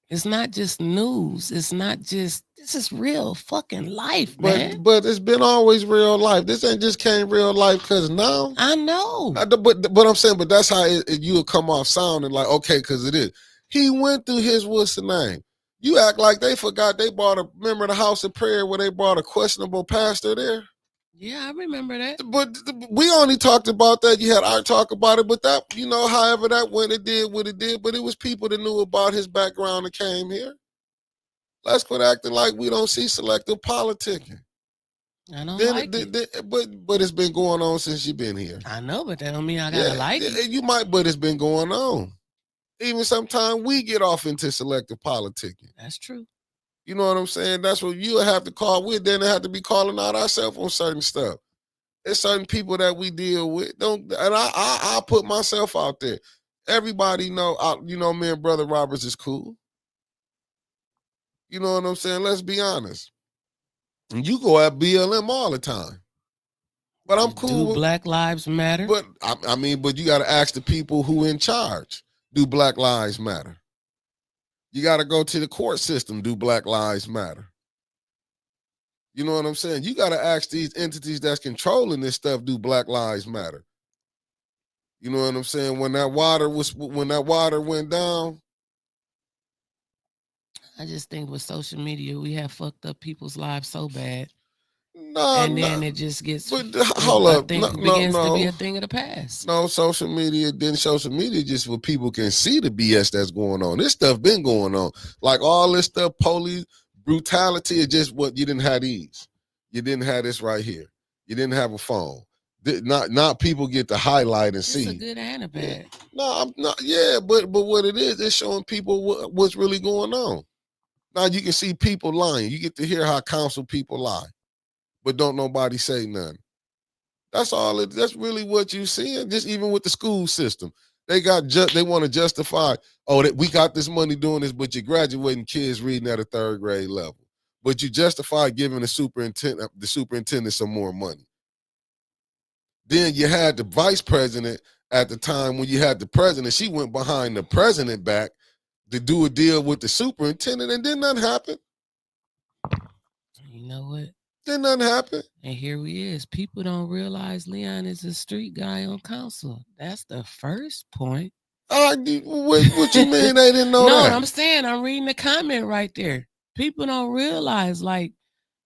It's not just news. It's not just, this is real fucking life, man. But it's been always real life. This ain't just came real life because now. I know. But I'm saying, but that's how you'll come off sounding like, okay, because it is. He went through his, what's the name? You act like they forgot they remember the house of prayer where they brought a questionable pastor there? Yeah, I remember that. But we only talked about that. You had Art talk about it, but that, however that went, it did what it did. But it was people that knew about his background that came here. Let's quit acting like we don't see selective politicking. I don't like it. But it's been going on since you've been here. I know, but that don't mean I gotta like it. You might, but it's been going on. Even sometimes we get off into selective politicking. That's true. You know what I'm saying? That's what you have to call with. Then have to be calling out ourselves on certain stuff. There's certain people that we deal with. And I put myself out there. Everybody know, me and Brother Roberts is cool. You know what I'm saying? Let's be honest. And you go at BLM all the time. But I'm cool. Do Black Lives Matter? But I mean, but you got to ask the people who in charge. Do Black Lives Matter? You got to go to the court system. Do Black Lives Matter? You know what I'm saying? You got to ask these entities that's controlling this stuff. Do Black Lives Matter? You know what I'm saying? When that water went down. I just think with social media, we have fucked up people's lives so bad. No, and then it just gets. But hold up, begins to be a thing of the past. No, social media just where people can see the BS that's going on. This stuff been going on, like all this stuff, police brutality is just what you didn't have these. You didn't have this right here. You didn't have a phone. Not people get to highlight and see. It's a good and a bad. No, I'm not. Yeah, but what it is, it's showing people what's really going on. Now you can see people lying. You get to hear how council people lie. But don't nobody say nothing. That's all. That's really what you seeing. Just even with the school system, they want to justify. Oh, that we got this money doing this, but you're graduating kids reading at a third grade level. But you justify giving the superintendent some more money. Then you had the vice president at the time when you had the president. She went behind the president back to do a deal with the superintendent, and then nothing happened. You know what? Then nothing happened. And here we is. People don't realize Leon is a street guy on council. That's the first point. What you mean they didn't know that? No, I'm saying, I'm reading the comment right there. People don't realize, like,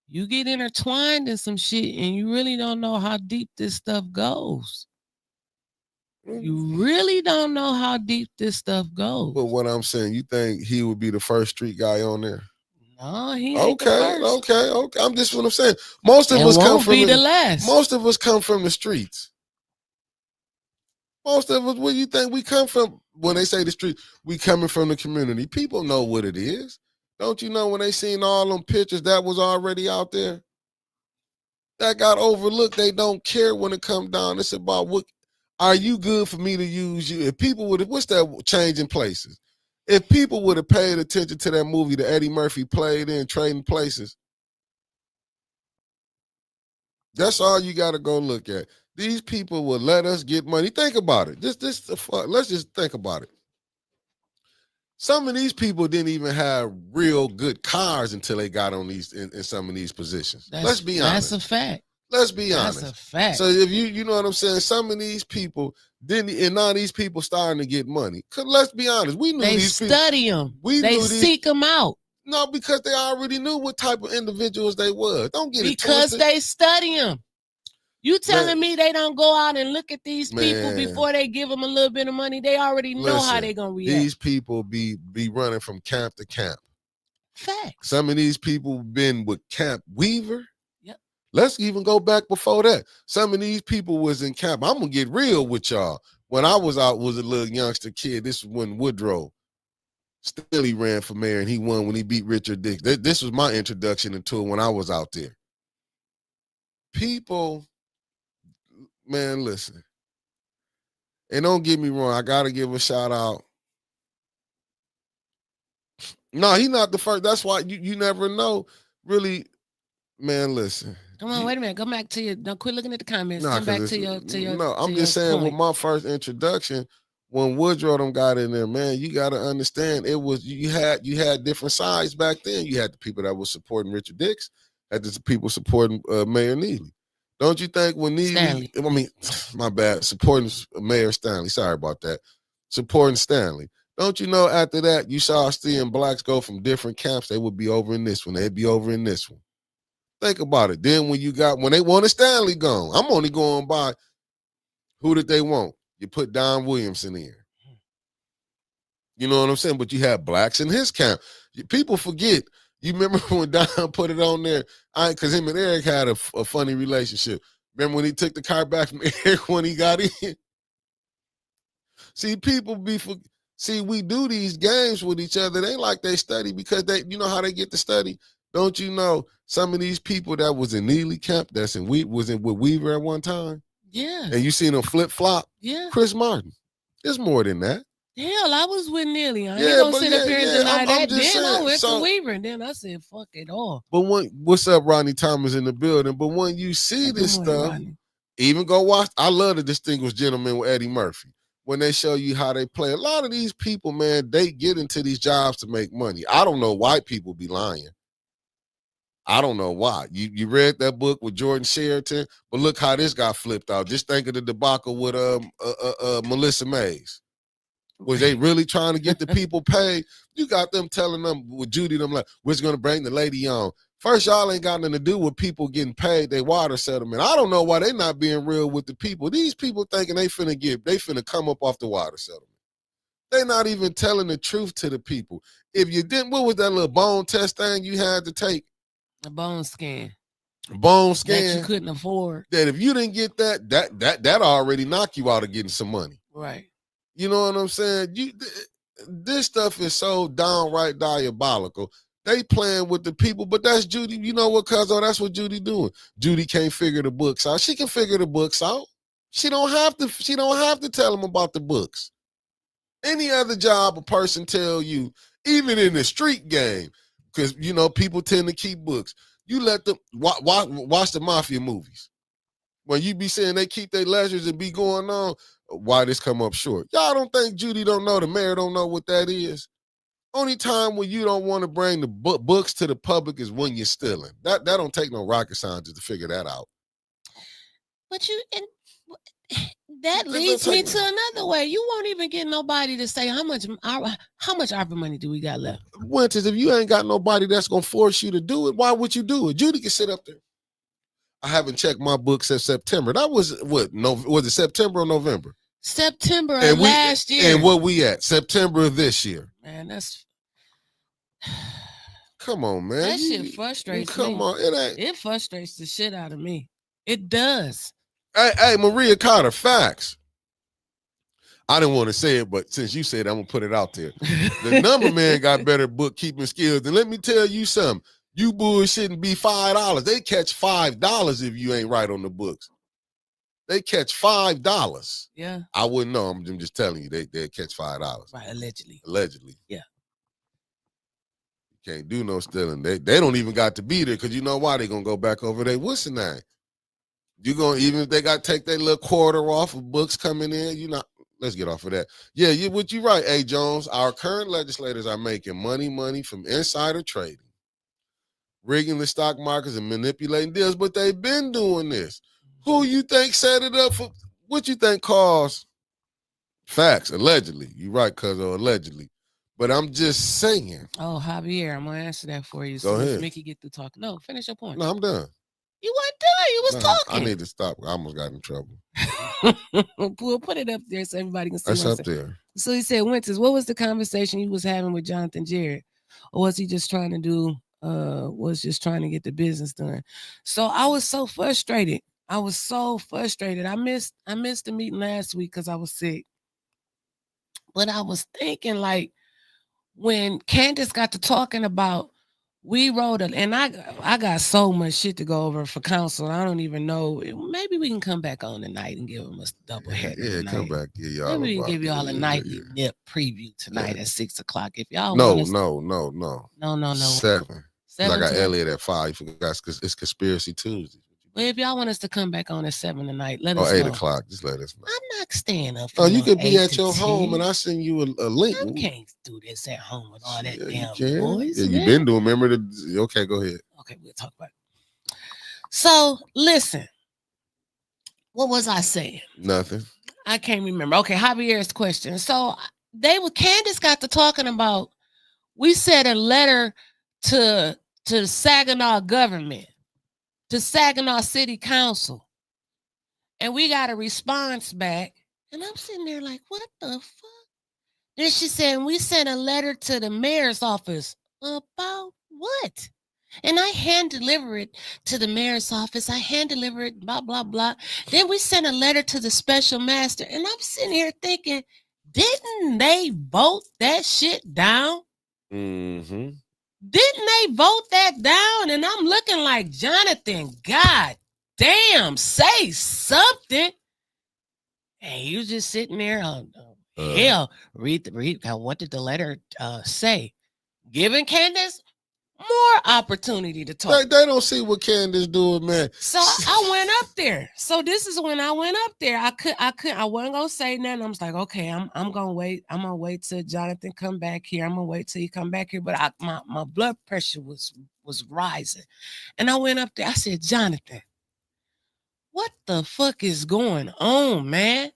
you get intertwined in some shit and you really don't know how deep this stuff goes. You really don't know how deep this stuff goes. But what I'm saying, you think he would be the first street guy on there? No, he ain't the first. Okay. I'm just what I'm saying. Most of us come from the last. Most of us come from the streets. Most of us, where you think we come from? When they say the street, we coming from the community. People know what it is. Don't you know when they seen all them pictures that was already out there? That got overlooked. They don't care when it come down. It's about what are you good for me to use you? If people would have, what's that changing places? If people would have paid attention to that movie that Eddie Murphy played in, Trading Places, that's all you got to go look at. These people will let us get money. Think about it. Let's just think about it. Some of these people didn't even have real good cars until they got on these in some of these positions. Let's be honest. That's a fact. Let's be honest. That's a fact. So if you know what I'm saying, some of these people didn't, and now these people starting to get money. Cause let's be honest, we knew these people. They study them. They seek them out. No, because they already knew what type of individuals they were. Don't get it because twisted. They study them. You telling me they don't go out and look at these people before they give them a little bit of money? They already know how they gonna react. These people be running from camp to camp. Facts. Some of these people been with Camp Weaver. Yep. Let's even go back before that. Some of these people was in camp. I'm gonna get real with y'all. When I was out, was a little youngster kid. This was when Woodrow still he ran for mayor and he won when he beat Richard Dix. This was my introduction into it when I was out there. People. Man, listen. And don't get me wrong, I gotta give a shout out. No, he's not the first. That's why you never know. Really, man, listen. Come on, wait a minute. Go back to your. Don't quit looking at the comments. Come back to your. No, I'm just saying. With my first introduction, when Woodrow them got in there, man, you got to understand. It was you had different sides back then. You had the people that were supporting Richard Dix, had the people supporting Mayor Neely. Don't you think when Neely, my bad, supporting Mayor Stanley, sorry about that, supporting Stanley. Don't you know after that, you saw seeing blacks go from different camps, they would be over in this one, they'd be over in this one. Think about it. Then when they wanted Stanley gone, I'm only going by who did they want? You put Don Williamson in. You know what I'm saying? But you have blacks in his camp. People forget. You remember when Don put it on there? Because him and Eric had a funny relationship. Remember when he took the car back from Eric when he got in? See, we do these games with each other. They like they study because you know how they get to study? Don't you know some of these people that was in Neely camp, was in with Weaver at one time? Yeah. And you seen them flip-flop? Yeah. Chris Martin. There's more than that. Hell, I was with Neely. I ain't Yeah, gonna but sit up here and deny I'm that. just Then I saying, went so- to Weaver, and then I said, "Fuck it all." But what's up, Rodney Thomas in the building? But when you see Good this morning, stuff, Rodney. even go watch. I love the Distinguished Gentleman with Eddie Murphy. When they show you how they play, a lot of these people, man, they get into these jobs to make money. I don't know why people be lying. I don't know why. You read that book with Jordan Sheraton, but look how this got flipped out. Just think of the debacle with Melissa Mays. Was they really trying to get the people paid? You got them telling them with Judy, them like, we're going to bring the lady on. First, y'all ain't got nothing to do with people getting paid their water settlement. I don't know why they not being real with the people. These people thinking they finna come up off the water settlement. They not even telling the truth to the people. If you didn't, what was that little bone test thing you had to take? A bone scan. Bone scan. That you couldn't afford. That if you didn't get that already knock you out of getting some money. Right. You know what I'm saying? This stuff is so downright diabolical. They playing with the people, but that's Judy. You know what, cuzzo? That's what Judy doing. Judy can't figure the books out. She can figure the books out. She don't have to tell them about the books. Any other job a person tell you, even in the street game, because you know people tend to keep books. You let them watch the mafia movies. When you be saying they keep their ledgers and be going on, why this come up short? Y'all don't think Judy don't know, the mayor don't know what that is? Only time when you don't want to bring the books to the public is when you're stealing. That don't take no rocket scientist to figure that out. But that leads me to another way. You won't even get nobody to say how much ARPA money do we got left. Winters, if you ain't got nobody that's gonna force you to do it, why would you do it? Judy can sit up there. I haven't checked my books since September. That was was it September or November? September of last year. And what we at? September of this year. Man, that's come on, man. That shit frustrates me. Come on, it frustrates the shit out of me. It does. Hey, Maria Carter, facts. I didn't want to say it, but since you said it, I'm gonna put it out there. The number man got better bookkeeping skills. And let me tell you something. You bullshitting be $5. They catch $5 if you ain't right on the books. They catch $5. Yeah. I wouldn't know. I'm just telling you, they catch $5. Right, allegedly. Allegedly. Yeah. You can't do no stealing. They don't even got to be there because you know why they gonna go back over there. What's the name? You gonna even if they got to take their little quarter off of books coming in, you know. Let's get off of that. Yeah, you're right, A. Jones. Our current legislators are making money from insider trading, rigging the stock markets and manipulating deals, but they've been doing this. Who you think set it up for? What you think caused? Facts, allegedly. You're right, cuz allegedly. But I'm just saying. Oh, Javier, I'm gonna answer that for you. Go ahead. Mickey get to talk. No, finish your point. No, I'm done. You weren't done. You was talking. I need to stop. I almost got in trouble. We'll put it up there so everybody can see. That's up there. So he said, Winters, what was the conversation you was having with Jonathan Jarrett? Or was he just trying to get the business done? So I was so frustrated. I missed the meeting last week because I was sick. But I was thinking, like, when Candace got to talking about, we wrote it, and I got so much shit to go over for council. I don't even know. Maybe we can come back on tonight and give them a double header. Yeah, tonight. Come back. Yeah, y'all. Maybe we can give y'all a nightly nip preview tonight at 6:00. If y'all No. 7. I got Elliot at 5. You forgot it's Conspiracy Tuesday. Well, if y'all want us to come back on at 7 tonight, let us know. 8:00. Just let us know. I'm not staying up. Oh, you could be at your home and I send you a link. I can't do this at home with all that damn boys. Yeah, you've been doing. Remember okay, go ahead. Okay, we'll talk about it. So listen, what was I saying? Nothing. I can't remember. Okay, Javier's question. So Candace got to talking about, we sent a letter to Saginaw government, to Saginaw City Council, and we got a response back. And I'm sitting there like, what the fuck? Then she said, we sent a letter to the mayor's office. About what? And I hand deliver it to the mayor's office. I hand deliver it, blah, blah, blah. Then we sent a letter to the special master. And I'm sitting here thinking, didn't they vote that shit down? Mm-hmm. Didn't they vote that down? And I'm looking like, Jonathan, God damn, say something. And he was just sitting there. Hell, read. What did the letter say? Giving Candace more opportunity to talk. They don't see what Candace doing, man. So I went up there. So this is when I went up there. I wasn't gonna say nothing. I was like, okay, I'm gonna wait. I'm gonna wait till Jonathan come back here. I'm gonna wait till he come back here. But my blood pressure was rising. And I went up there. I said, Jonathan, what the fuck is going on, man?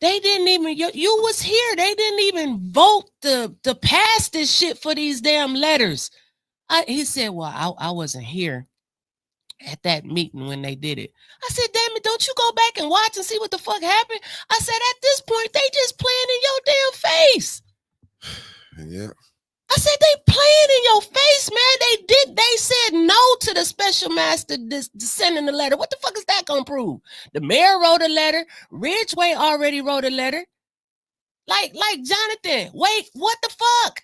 They didn't even, you was here. They didn't even vote to pass this shit for these damn letters. He said, well, I wasn't here at that meeting when they did it. I said, damn it, don't you go back and watch and see what the fuck happened? I said, at this point, they just playing in your damn face. Yeah. I said, they playing in your face, man. They said no to the special master sending the letter. What the fuck is that gonna prove? The mayor wrote a letter. Ridgeway already wrote a letter. Like Jonathan, wait, what the fuck?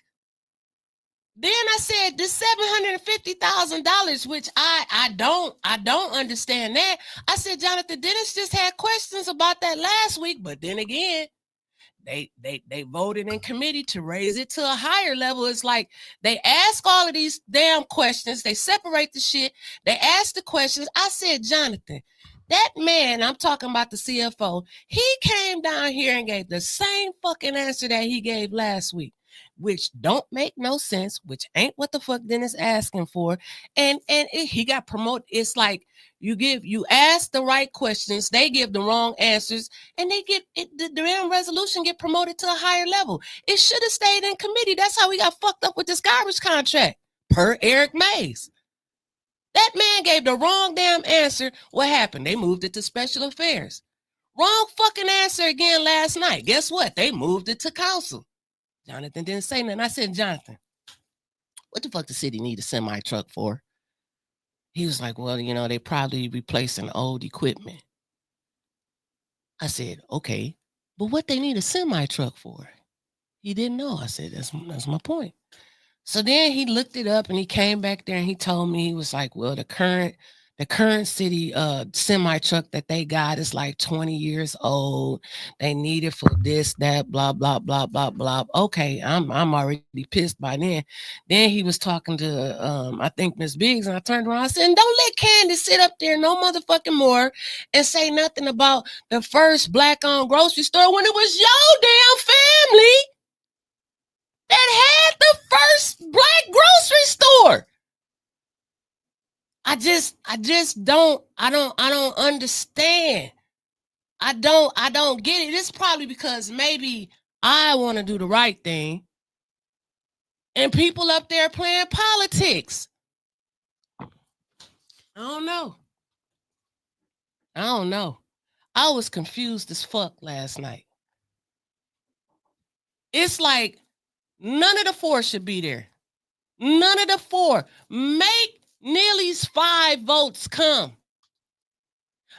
Then I said this $750,000, which I don't understand that. I said, Jonathan, Dennis just had questions about that last week, but then again, they voted in committee to raise it to a higher level. It's like they ask all of these damn questions, they separate the shit, they ask the questions. I said, Jonathan, that man, I'm talking about the CFO, he came down here and gave the same fucking answer that he gave last week, which don't make no sense, which ain't what the fuck Dennis asking for. And he got promoted. It's like you ask the right questions, they give the wrong answers, and they get it, the damn resolution get promoted to a higher level. It should have stayed in committee. That's how we got fucked up with this garbage contract, per Eric Mays. That man gave the wrong damn answer. What happened? They moved it to special affairs. Wrong fucking answer again last night. Guess what? They moved it to council. Jonathan didn't say nothing. I said, Jonathan, what the fuck the city need a semi truck for? He was like, well, they probably replacing old equipment. I said, okay, but what they need a semi truck for? He didn't know. I said, that's my point. So then he looked it up and he came back there and he told me, he was like, well, the current city semi truck that they got is like 20 years old. They need it for this, that, blah, blah, blah, blah, blah. Okay, I'm already pissed by then. Then he was talking to I think Miss Biggs, and I turned around. I said, don't let Candace sit up there no motherfucking more and say nothing about the first black-owned grocery store when it was your damn family that had the first black grocery store. I just don't understand. I don't get it. It's probably because maybe I want to do the right thing and people up there playing politics. I don't know. I was confused as fuck last night. It's like none of the four should be there. None of the four. Make Neely's 5 votes come.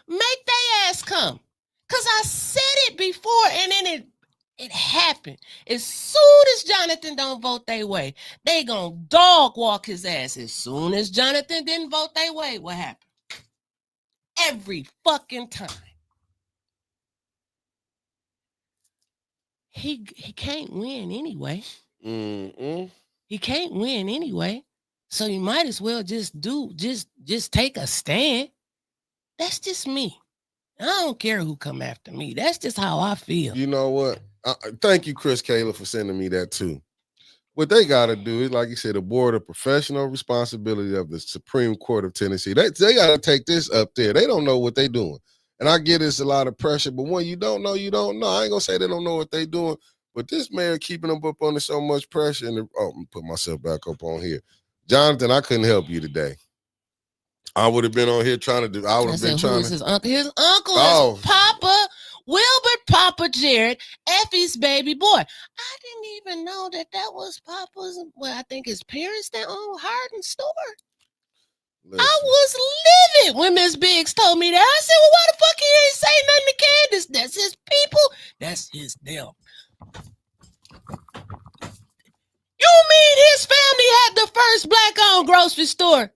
Make they ass come. Because I said it before and then it happened. As soon as Jonathan don't vote their way, they gonna dog walk his ass. As soon as Jonathan didn't vote their way, what happened? Every fucking time. He can't win anyway. He can't win anyway. So you might as well just take a stand. That's just me. I don't care who come after me. That's just how I feel. You know what? Thank you, Chris Kayla, for sending me that too. What they got to do is, like you said, the board of professional responsibility of the Supreme Court of Tennessee. They got to take this up there. They don't know what they're doing. And I get it's a lot of pressure, but when you don't know, you don't know. I ain't going to say they don't know what they're doing, but this man keeping them up under so much pressure. And I'm going to put myself back up on here. Jonathan, I couldn't help you today. I would have been on here trying to do. I would have been trying to. His uncle. His uncle is Papa Wilbert Papa Jared, Effie's baby boy. I didn't even know that was Papa's. Well, I think his parents that own Hardin store. Listen. I was livid when Miss Biggs told me that. I said, well, why the fuck he ain't say nothing to Candace? That's his people. That's his them. You mean his family had the first black-owned grocery store?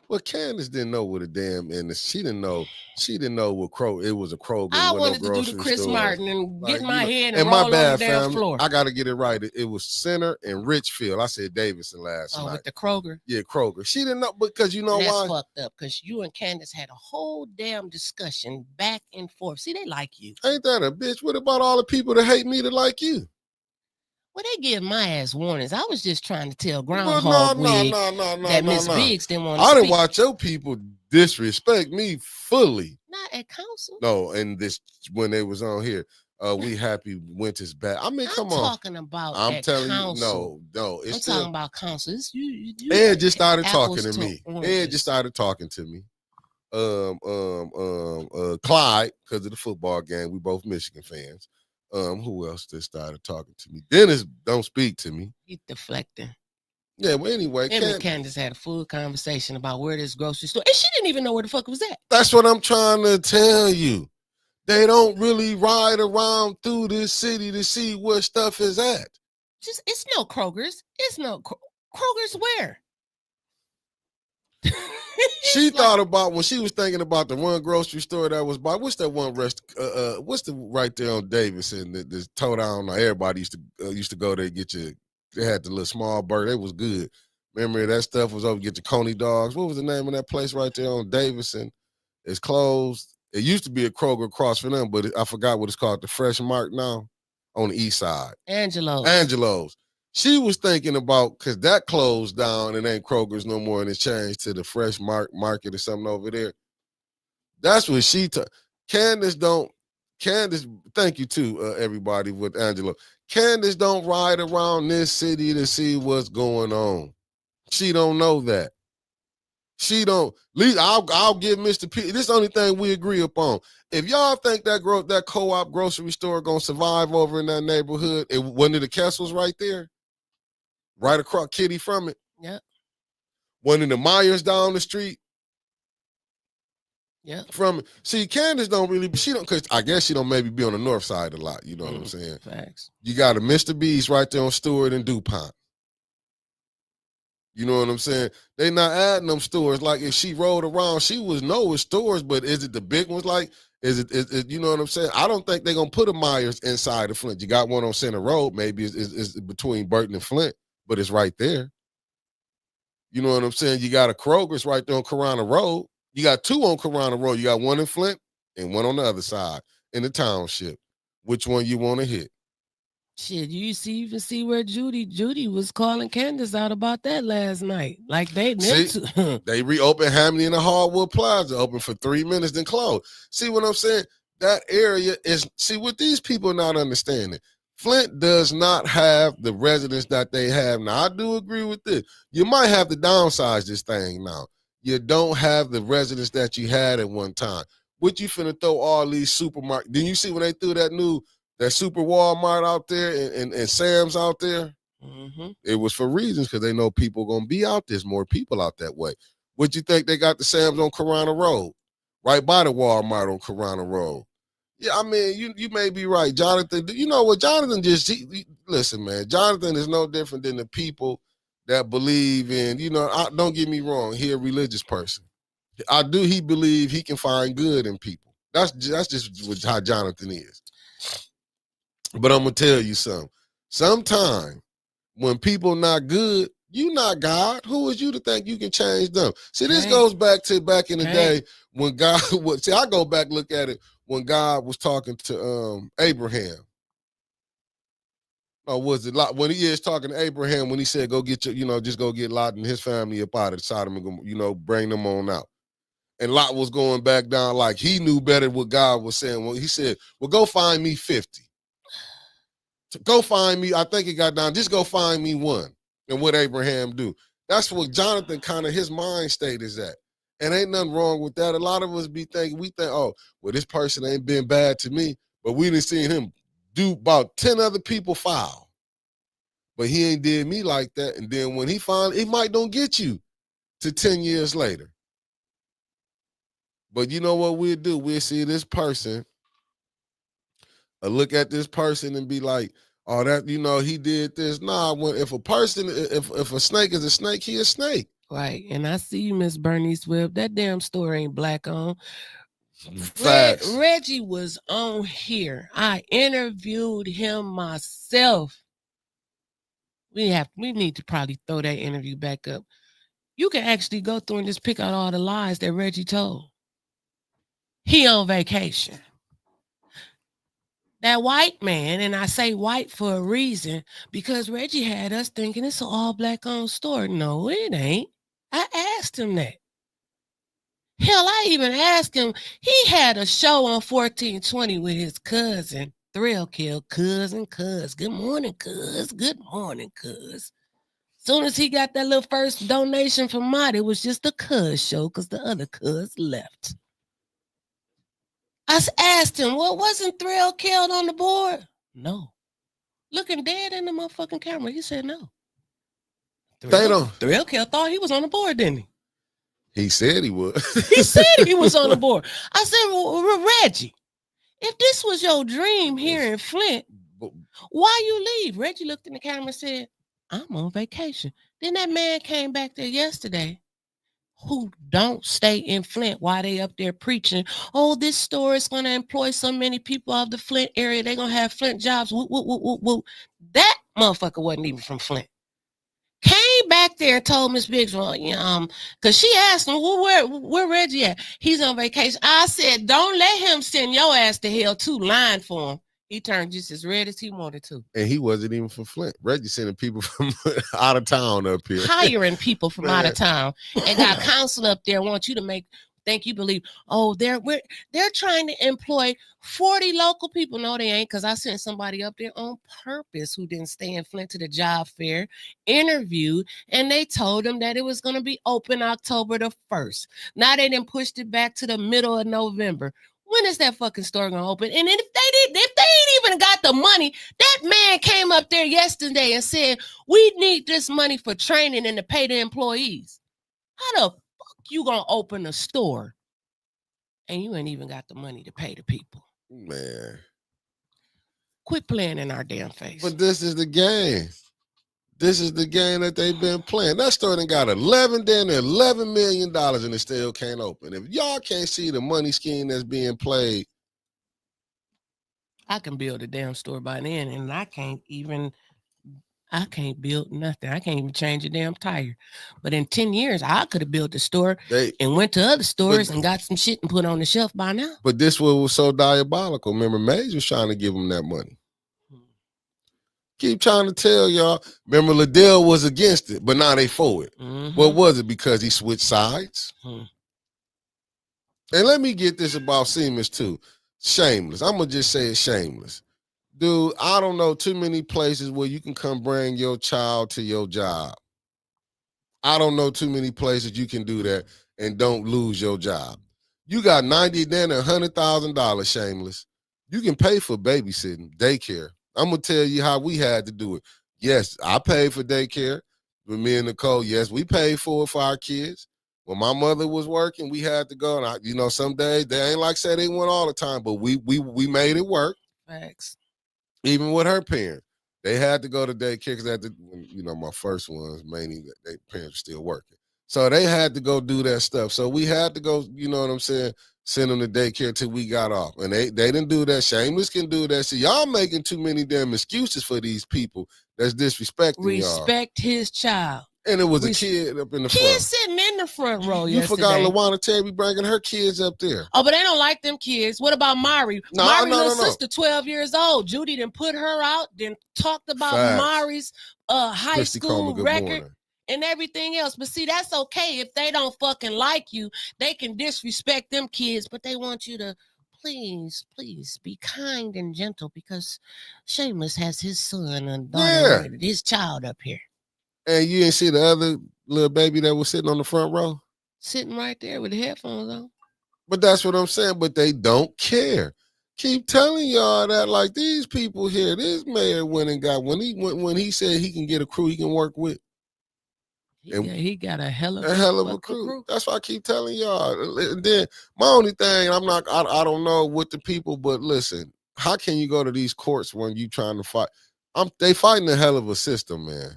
Well, Candace didn't know what a damn she didn't know what it was a Kroger. I with wanted no to do the Chris store. Martin and get Like, my you know, head and and my roll bad, on the damn fam. floor. I gotta get it right. It was Center and Richfield. I said Davidson last night. With the Kroger. Yeah, Kroger. She didn't know because you know That's why? fucked up because you and Candace had a whole damn discussion back and forth. See, they like you. Ain't that a bitch? What about all the people that hate me that like you? Well, they give my ass warnings. I was just trying to tell Groundhog Wig that Miss Biggs didn't want to I speak. didn't watch your people disrespect me fully. Not at council. No, and this when they was on here. We happy winter's back. I mean, come on. I'm talking about I'm telling council. you, no. I'm talking about council. You Ed just started talking to me. Oranges. Ed just started talking to me. Clyde, because of the football game. We both Michigan fans. Who else just started talking to me? Dennis don't speak to me. He's deflecting. Yeah, well, anyway. Candace had a full conversation about where this grocery store, and she didn't even know where the fuck it was at. That's what I'm trying to tell you. They don't really ride around through this city to see where stuff is at. It's no Kroger's. It's no Kroger's where? She thought about when she was thinking about the one grocery store that was by what's that one what's the right there on Davidson that this toe down everybody used to go there and get your they had the little small burger. It was good. Remember that stuff was over get your Coney dogs. What was the name of that place right there on Davidson? It's closed. It used to be a Kroger across from them, but I forgot what it's called. The Fresh Mark now on the east side. Angelo's. She was thinking about because that closed down and ain't Kroger's no more and it's changed to the Fresh Market or something over there. That's what she Candace, thank you too, everybody with Angelo. Candace don't ride around this city to see what's going on. She don't know that. She don't. I'll give Mr. P. This is the only thing we agree upon. If y'all think that co-op grocery store gonna survive over in that neighborhood, one of the Kessels right there, right across Kitty from it. Yep. One of the Myers down the street. Yeah. See, Candace don't really. She don't because I guess she don't maybe be on the north side a lot. You know what I'm saying? Facts. You got a Mr. B's right there on Stewart and DuPont. You know what I'm saying? They not adding them stores. Like if she rode around, she would know it's stores, but is it the big ones? Like, is it you know what I'm saying? I don't think they're gonna put a Myers inside of Flint. You got one on Center Road, maybe it's between Burton and Flint, but it's right there. You know what I'm saying? You got a Kroger's right there on Corona Road. You got two on Corona Road. You got one in Flint and one on the other side in the township. Which one you want to hit? Shit, you even see where Judy was calling Candace out about that last night. Like they they reopened Hamley and the Hardwood Plaza, open for 3 minutes, then closed. See what I'm saying? That area is what these people not understanding. Flint does not have the residents that they have now. I do agree with this. You might have to downsize this thing now. You don't have the residents that you had at one time. What you finna throw all these supermarkets? Didn't you see when they threw that super Walmart out there and Sam's out there? Mm-hmm. It was for reasons because they know people going to be out. There's more people out that way. What you think they got the Sam's on Corona Road? Right by the Walmart on Corona Road. Yeah, I mean, you may be right. Jonathan, you know what? Jonathan listen, man. Jonathan is no different than the people that believe in, don't get me wrong. He a religious person. He believe he can find good in people. That's just how Jonathan is. But I'm going to tell you something. Sometime when people not good, you not God. Who is you to think you can change them? See, this goes back in the day when God would see. I go back look at it when God was talking to Abraham. Or was it Lot? When he is talking to Abraham, when he said, "Go get just go get Lot and his family up out of Sodom and bring them on out." And Lot was going back down like he knew better what God was saying. Well, he said, "Well, go find me 50." To go find me, I think it got down, just go find me one. And what Abraham do. That's what Jonathan kind of his mind state is at. And ain't nothing wrong with that. A lot of us we think, oh, well, this person ain't been bad to me, but we done seen him do about 10 other people foul. But he ain't did me like that. And then when he might don't get you to 10 years later. But you know what we'll do? We'll see this person, look at this person and be like, oh, that, he did this. Nah, if a snake is a snake, he a snake. Right. And I see you, Miss Bernice Webb. That damn store ain't black on. Facts. Reggie was on here. I interviewed him myself. We need to probably throw that interview back up. You can actually go through and just pick out all the lies that Reggie told. He on vacation. That white man, and I say white for a reason, because Reggie had us thinking it's an all black owned store. No, it ain't. I asked him that. Hell, I even asked him. He had a show on 1420 with his cousin, Thrill Kill, cousin, cuz. Good morning, cuz. Good morning, cuz. Soon as he got that little first donation from Mott, it was just a cuz show because the other cuz left. I asked him, well, wasn't Thrill killed on the board? No. Looking dead in the motherfucking camera, he said no. Thrill Kill thought he was on the board, didn't he? He said he was. He said he was on the board. I said, well, Reggie, if this was your dream here in Flint, why you leave? Reggie looked in the camera and said, I'm on vacation. Then that man came back there yesterday who don't stay in Flint while they up there preaching, oh, this store is going to employ so many people out of the Flint area. They're going to have Flint jobs. Woo, woo, woo, woo, woo. That motherfucker wasn't even from Flint. Came back there and told Miss Biggs, well, because she asked him, well, where Reggie at? He's on vacation. I said, don't let him send your ass to hell too, lying for him. He turned just as red as he wanted to. And he wasn't even from Flint. Reggie sending people from out of town up here. Hiring people from out of town. And got counsel up there, want you to think you believe, oh, they're trying to employ 40 local people. No, they ain't, because I sent somebody up there on purpose who didn't stay in Flint to the job fair, interviewed, and they told them that it was going to be open October the 1st. Now they done pushed it back to the middle of November. When is that fucking store gonna open? And if they ain't even got the money, that man came up there yesterday and said, we need this money for training and to pay the employees. How the fuck you gonna open a store and you ain't even got the money to pay the people? Man. Quit playing in our damn face. But this is the game. This is the game that they've been playing. That store done got $11 million and it still can't open. If y'all can't see the money scheme that's being played, I can build a damn store by then, and I can't build nothing. I can't even change a damn tire. But in 10 years, I could have built a store and went to other stores and got some shit and put on the shelf by now. But this was so diabolical. Remember, Mays was trying to give them that money. Keep trying to tell y'all. Remember, Liddell was against it, but now they for it. Mm-hmm. What was it? Because he switched sides? Mm-hmm. And let me get this about Seamus too. Shameless. I'm going to just say it's shameless. Dude, I don't know too many places where you can come bring your child to your job. I don't know too many places you can do that and don't lose your job. You got $90,000 and $100,000, shameless. You can pay for babysitting, daycare. I'm going to tell you how we had to do it. Yes, I paid for daycare with me and Nicole. Yes, we paid for it for our kids. When my mother was working, we had to go. And some days they ain't like say they went all the time, but we made it work. Thanks. Even with her parents, they had to go to daycare because my first ones mainly their parents were still working, so they had to go do that stuff. So we had to go. You know what I'm saying? Send them to daycare till we got off. And they didn't do that. Shameless can do that. See, y'all making too many damn excuses for these people that's disrespecting y'all. Respect his child. And it was a kid up in the front. Kid sitting in the front row yesterday. You forgot LaWanna Terry bringing her kids up there. Oh, but they don't like them kids. What about Mari? Mari's little sister, 12 years old. Judy done put her out, then talked about Mari's high Christy school Coleman, record. morning. And everything else. But see, that's okay. If they don't fucking like you, they can disrespect them kids, but they want you to please be kind and gentle because Shameless has his son and daughter, his child up here. And you didn't see the other little baby that was sitting on the front row? Sitting right there with the headphones on. But that's what I'm saying. But they don't care. Keep telling y'all that, like, these people here, this mayor went and got, when he said he can get a crew he can work with. He got a hell of a crew. That's why I keep telling y'all. And then my only thing, I don't know what the people, but listen, how can you go to these courts when you trying to fight? They fighting a hell of a system, man.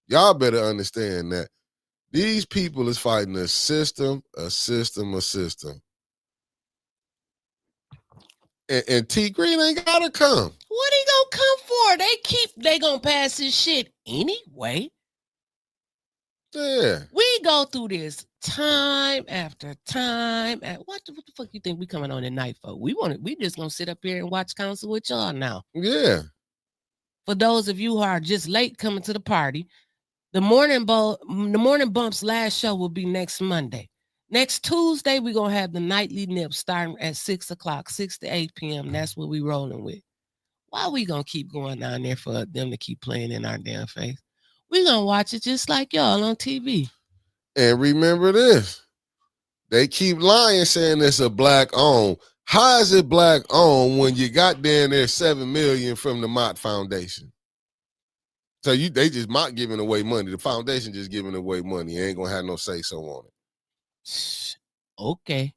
Y'all better understand that. These people is fighting a system. And T Green ain't gotta come. What he gonna come for? They gonna pass this shit anyway. Yeah. We go through this time after time. What the fuck you think we coming on at night for? We just gonna sit up here and watch council with y'all now. Yeah. For those of you who are just late coming to the party, the morning bumps last show will be next Monday. Next Tuesday, we're gonna have the nightly nip starting at 6 o'clock, 6 to 8 p.m. That's what we rolling with. Why we gonna keep going down there for them to keep playing in our damn face? We gonna watch it just like y'all on TV. And remember this. They keep lying saying it's a black owned. How is it black owned when you got down there $7 million from the Mott Foundation? So they just Mott giving away money. The foundation just giving away money. You ain't gonna have no say so on it. Okay.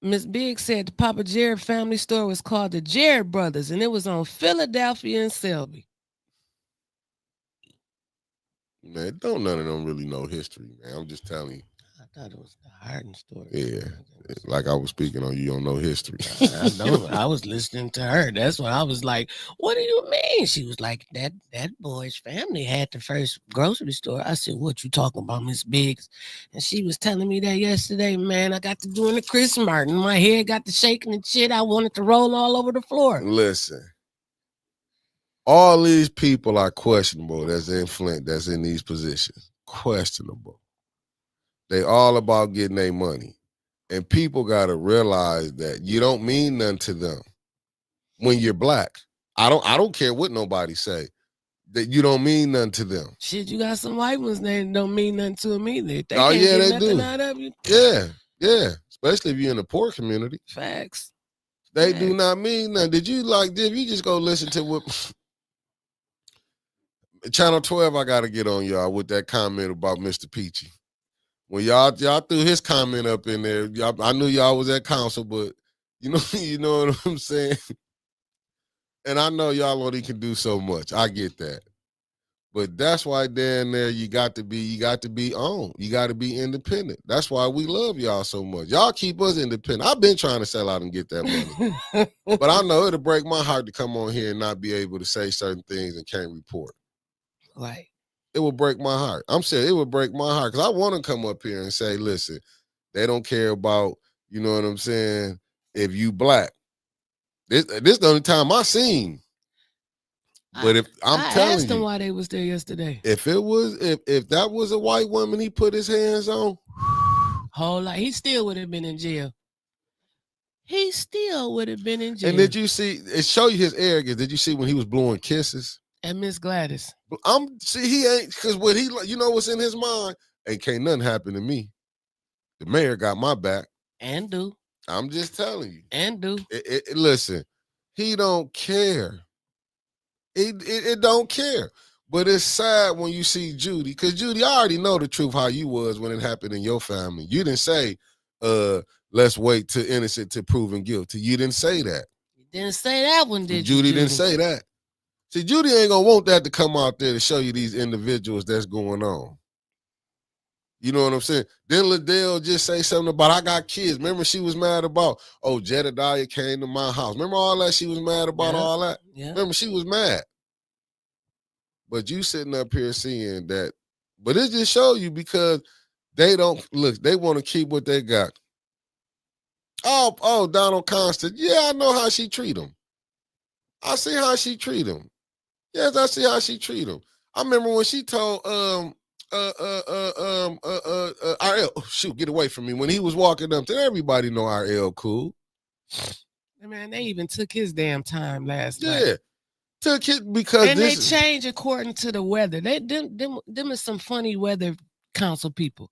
Miss Big said the Papa Jared family store was called the Jared Brothers, and it was on Philadelphia and Selby. Man, don't none of them really know history, man. I'm just telling you. I thought it was the Harden story. Yeah, like I was speaking on, you don't know history. I don't. I was listening to her. That's what I was like, what do you mean? She was like, that boy's family had the first grocery store. I said, what you talking about, Miss Biggs? And she was telling me that yesterday, man. I got to doing the Chris Martin. My head got to shaking and shit. I wanted to roll all over the floor. Listen, all these people are questionable that's in Flint, that's in these positions. Questionable. They all about getting their money. And people got to realize that you don't mean nothing to them when you're black. I don't care what nobody say. That you don't mean nothing to them. Shit, you got some white ones that don't mean nothing to them either. They oh, can't yeah, get they nothing do. Out of you. Yeah. Especially if you're in a poor community. Facts. They do not mean nothing. Did you just go listen to what Channel 12 I gotta get on y'all with that comment about Mr. Peachy. When y'all threw his comment up in there, I knew y'all was at council, but you know what I'm saying? And I know y'all only can do so much. I get that. But that's why down there you got to be on. You got to be independent. That's why we love y'all so much. Y'all keep us independent. I've been trying to sell out and get that money. But I know it'll break my heart to come on here and not be able to say certain things and can't report. Right. It will break my heart. I'm saying it would break my heart because I want to come up here and say, listen, they don't care about, you know what I'm saying, if you black. This is the only time I seen. But if I'm telling you, I asked them why they was there yesterday. If that was a white woman he put his hands on, whole lot, he still would have been in jail. He still would have been in jail. And did you see? It show you his arrogance. Did you see when he was blowing kisses? And Miss Gladys. He ain't, because what what's in his mind? Ain't can't nothing happen to me. The mayor got my back. And do. I'm just telling you. And do. Listen, he don't care. It don't care. But it's sad when you see Judy, because Judy, I already know the truth how you was when it happened in your family. You didn't say, let's wait to innocent to proven guilty. You didn't say that. You didn't say that one, did you? Judy didn't say that. See, Judy ain't gonna want that to come out there to show you these individuals that's going on. You know what I'm saying? Then Liddell just say something about, I got kids. Remember she was mad about, Jedediah came to my house. Remember all that? She was mad about all that? Yeah. Remember she was mad. But you sitting up here seeing that. But it just show you because they don't, look, they want to keep what they got. Oh, Donald Constant. Yeah, I know how she treat him. I see how she treat him. Yes, I see how she treat him. I remember when she told RL, shoot, get away from me. When he was walking up to everybody know RL cool. Man, they even took his damn time last night. Yeah. Took it because and they change according to the weather. Them is some funny weather council people.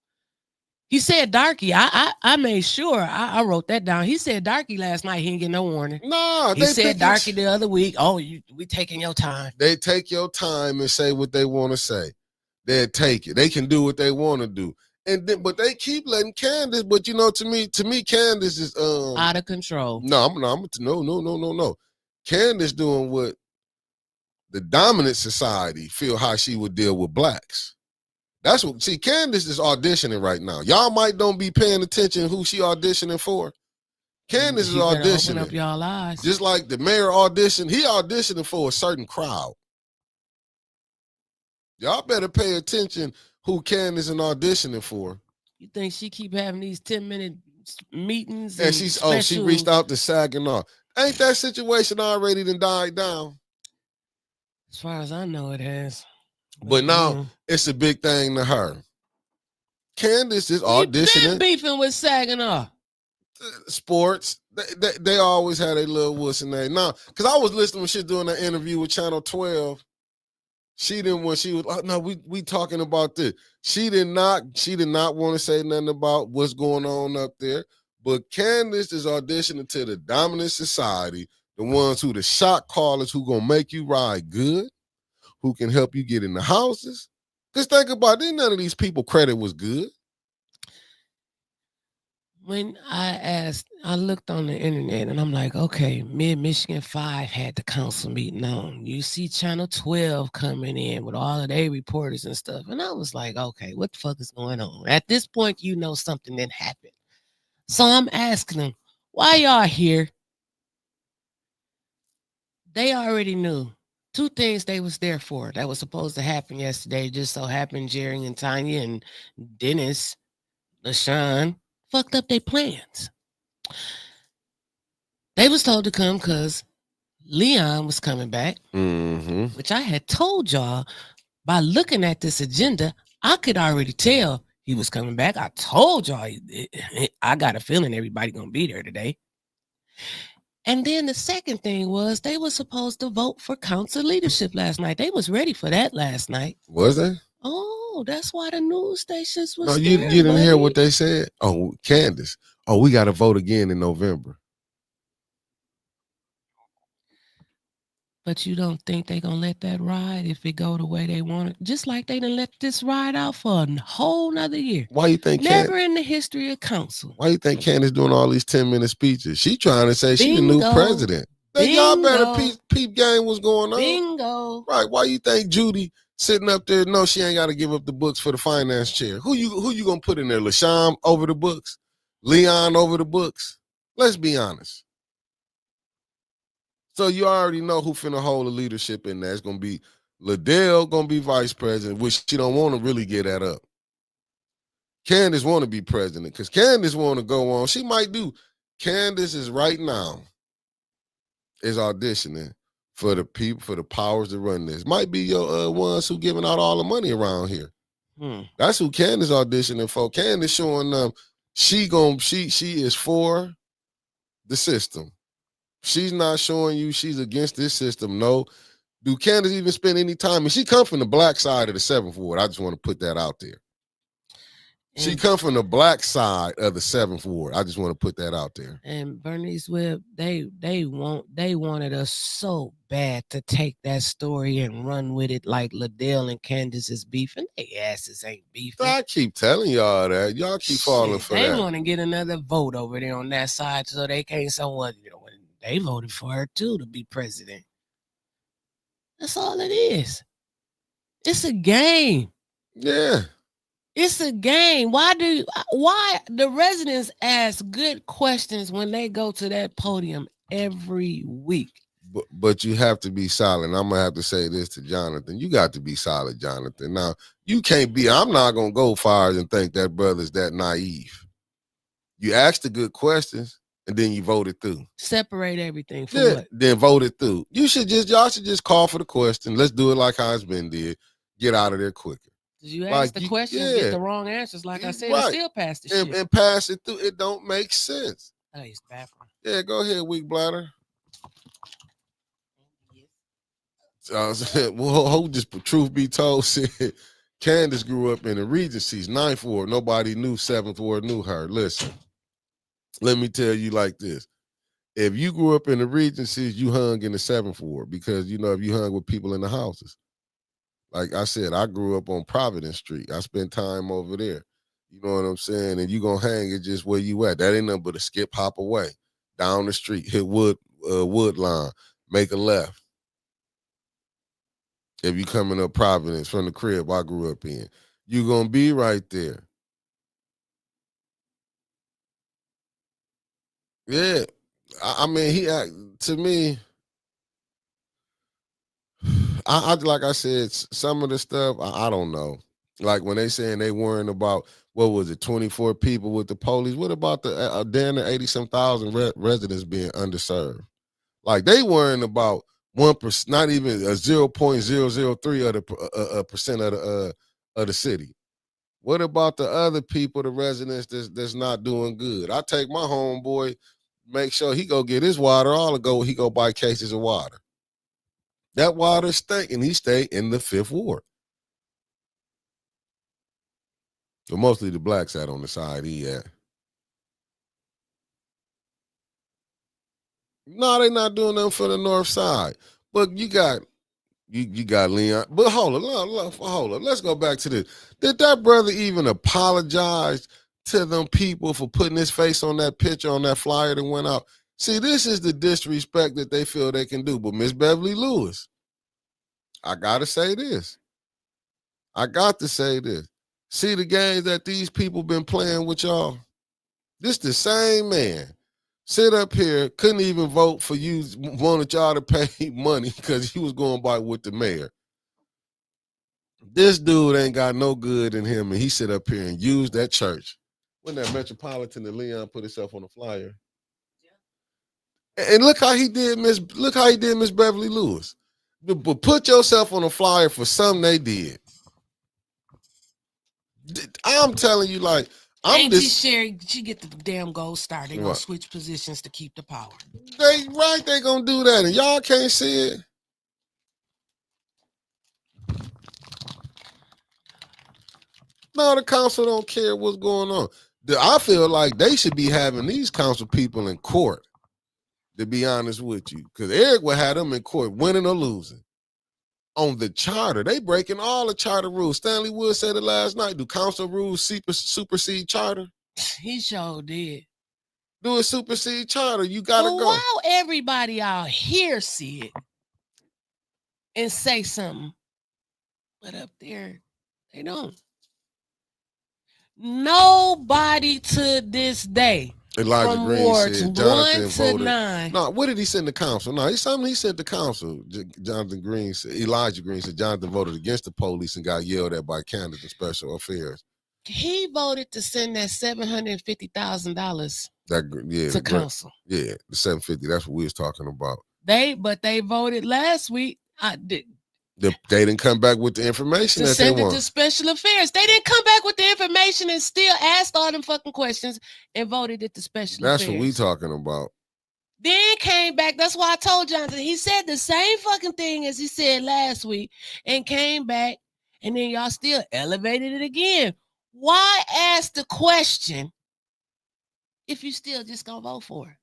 He said Darky. I made sure I wrote that down. He said Darky last night. He didn't get no warning. No, he said Darky the other week. Oh, we taking your time. They take your time and say what they want to say. They take it. They can do what they want to do. And then, but they keep letting Candace. But you know, to me, Candace is out of control. No. Candace doing what the dominant society feel how she would deal with blacks. That's what, see, Candace is auditioning right now. Y'all might don't be paying attention who she auditioning for. Candace is auditioning. Open up y'all eyes. Just like the mayor auditioned, he auditioning for a certain crowd. Y'all better pay attention who Candace is auditioning for. You think she keep having these 10-minute meetings? And she reached out to Saginaw. Ain't that situation already done died down? As far as I know, it has. But now it's a big thing to her. Candace is auditioning. Been beefing with Saginaw. Sports. They always had a little wuss in there. Now, because I was listening when she was doing that interview with Channel 12. She didn't when she was, oh, no, we talking about this. She did not want to say nothing about what's going on up there. But Candace is auditioning to the dominant society, the ones who the shot callers who gonna make you ride good, who can help you get in the houses. Just think about it, none of these people credit was good. When I looked on the internet and I'm like, okay, Mid-Michigan 5 had the council meeting on. You see Channel 12 coming in with all of their reporters and stuff. And I was like, okay, what the fuck is going on? At this point, you know something didn't happen. So I'm asking them, why y'all here? They already knew. Two things they was there for that was supposed to happen yesterday. Just so happened Jerry and Tanya and Dennis, LaShawn, fucked up their plans. They was told to come because Leon was coming back, which I had told y'all by looking at this agenda, I could already tell he was coming back. I told y'all, I got a feeling everybody gonna be there today. And then the second thing was they were supposed to vote for council leadership last night. They was ready for that last night. Was they? Oh, that's why the news stations was. No, you didn't hear what they said? Oh, Candace. Oh, we got to vote again in November. But you don't think they gonna let that ride if it go the way they want it? Just like they done let this ride out for a whole nother year. Why you think never in the history of council? Why you think Candace doing all these 10-minute speeches? She trying to say she the new president. Y'all better peep game what's going on. Bingo. Right. Why you think Judy sitting up there? No, she ain't got to give up the books for the finance chair. Who you gonna put in there? LaShawn over the books? Leon over the books? Let's be honest. So you already know who finna hold the leadership in there. It's gonna be Liddell gonna be vice president, which she don't want to really get that up. Candace want to be president because Candace want to go on. She might do. Candace is right now is auditioning for the people, for the powers that run this. Might be your ones who giving out all the money around here. That's who Candace auditioning for. Candace showing them she is for the system. She's not showing you she's against this system. No. Do Candace even spend any time? And she come from the black side of the 7th Ward. I just want to put that out there. She come from the black side of the 7th Ward. I just want to put that out there. And Bernice Webb, they wanted us so bad to take that story and run with it like Liddell and Candace is beefing. They asses ain't beefing. I keep telling y'all that. Y'all keep falling for that. They want to get another vote over there on that side so they can't someone, they voted for her too to be president. That's all it is. It's a game. Yeah. It's a game. Why the residents ask good questions when they go to that podium every week? But you have to be solid. I'm gonna have to say this to Jonathan. You got to be solid, Jonathan. Now you can't be. I'm not gonna go far and think that brother's that naive. You asked the good questions. And then you voted through. Separate everything from what? Then voted through. Y'all should just call for the question. Let's do it like how it's been did. Get out of there quicker. You ask the questions, get the wrong answers. Like I said, right. Still pass the shit. And pass it through. It don't make sense. Oh, he's baffling. Yeah, go ahead, weak bladder. Well, just truth be told, said Candace grew up in the Regencies, 9th Ward. Nobody knew 7th Ward knew her. Listen. Let me tell you like this. If you grew up in the Regencies, you hung in the 7th Ward because, if you hung with people in the houses. Like I said, I grew up on Providence Street. I spent time over there. You know what I'm saying? And you going to hang it just where you at. That ain't nothing but a skip hop away. Down the street, hit wood line, make a left. If you coming up Providence from the crib I grew up in, you gonna be right there. Yeah, I mean, to me, I like I said, some of the stuff I don't know. Like when they saying they worrying about what was it, 24 people with the police. What about the damn 80-some thousand residents being underserved? Like they worrying about 1%, not even a 0.003 of the percent of the city. What about the other people, the residents that's not doing good? I take my homeboy, make sure he go get his water. He go buy cases of water. That water stank, and he stay in the 5th Ward. So mostly the black side on the side he at. No, they not doing nothing for the north side. But you got Leon. But hold on. Let's go back to this. Did that brother even apologize to them people for putting his face on that picture on that flyer that went out? See, this is the disrespect that they feel they can do. But Miss Beverly Lewis, I gotta say this. See the games that these people been playing with y'all? This the same man. Sit up here, couldn't even vote for you, wanted y'all to pay money because he was going by with the mayor. This dude ain't got no good in him, and he sit up here and use that church. When that Metropolitan that Leon put himself on the flyer. And look how he did Miss Beverly Lewis. But put yourself on a flyer for something they did. I'm telling you, like, Auntie Sherry, she get the damn gold star. They gonna switch positions to keep the power. They gonna do that, and y'all can't see it. No, the council don't care what's going on. I feel like they should be having these council people in court, to be honest with you, because Eric would have them in court, winning or losing. On the charter, they breaking all the charter rules. Stanley Wood said it last night. Do council rules supersede charter? He sure did. Do a supersede charter. You gotta go. While everybody out here see it and say something, but up there, they don't. Nobody to this day. Elijah from Green wards said Jonathan 1 to voted. 9. No, what did he send the council? No, he sent the council. Jonathan Green said, Elijah Green said Jonathan voted against the police and got yelled at by candidates in special affairs. He voted to send that $750,000 to council. Yeah, the 750. That's what we was talking about. They voted last week. They didn't come back with the information to that send they it want. to special affairs. They didn't come back with the information and still asked all them fucking questions and voted it to special affairs. That's what we talking about. Then came back. That's why I told Jonathan. He said the same fucking thing as he said last week and came back, and then y'all still elevated it again. Why ask the question if you still just gonna vote for it?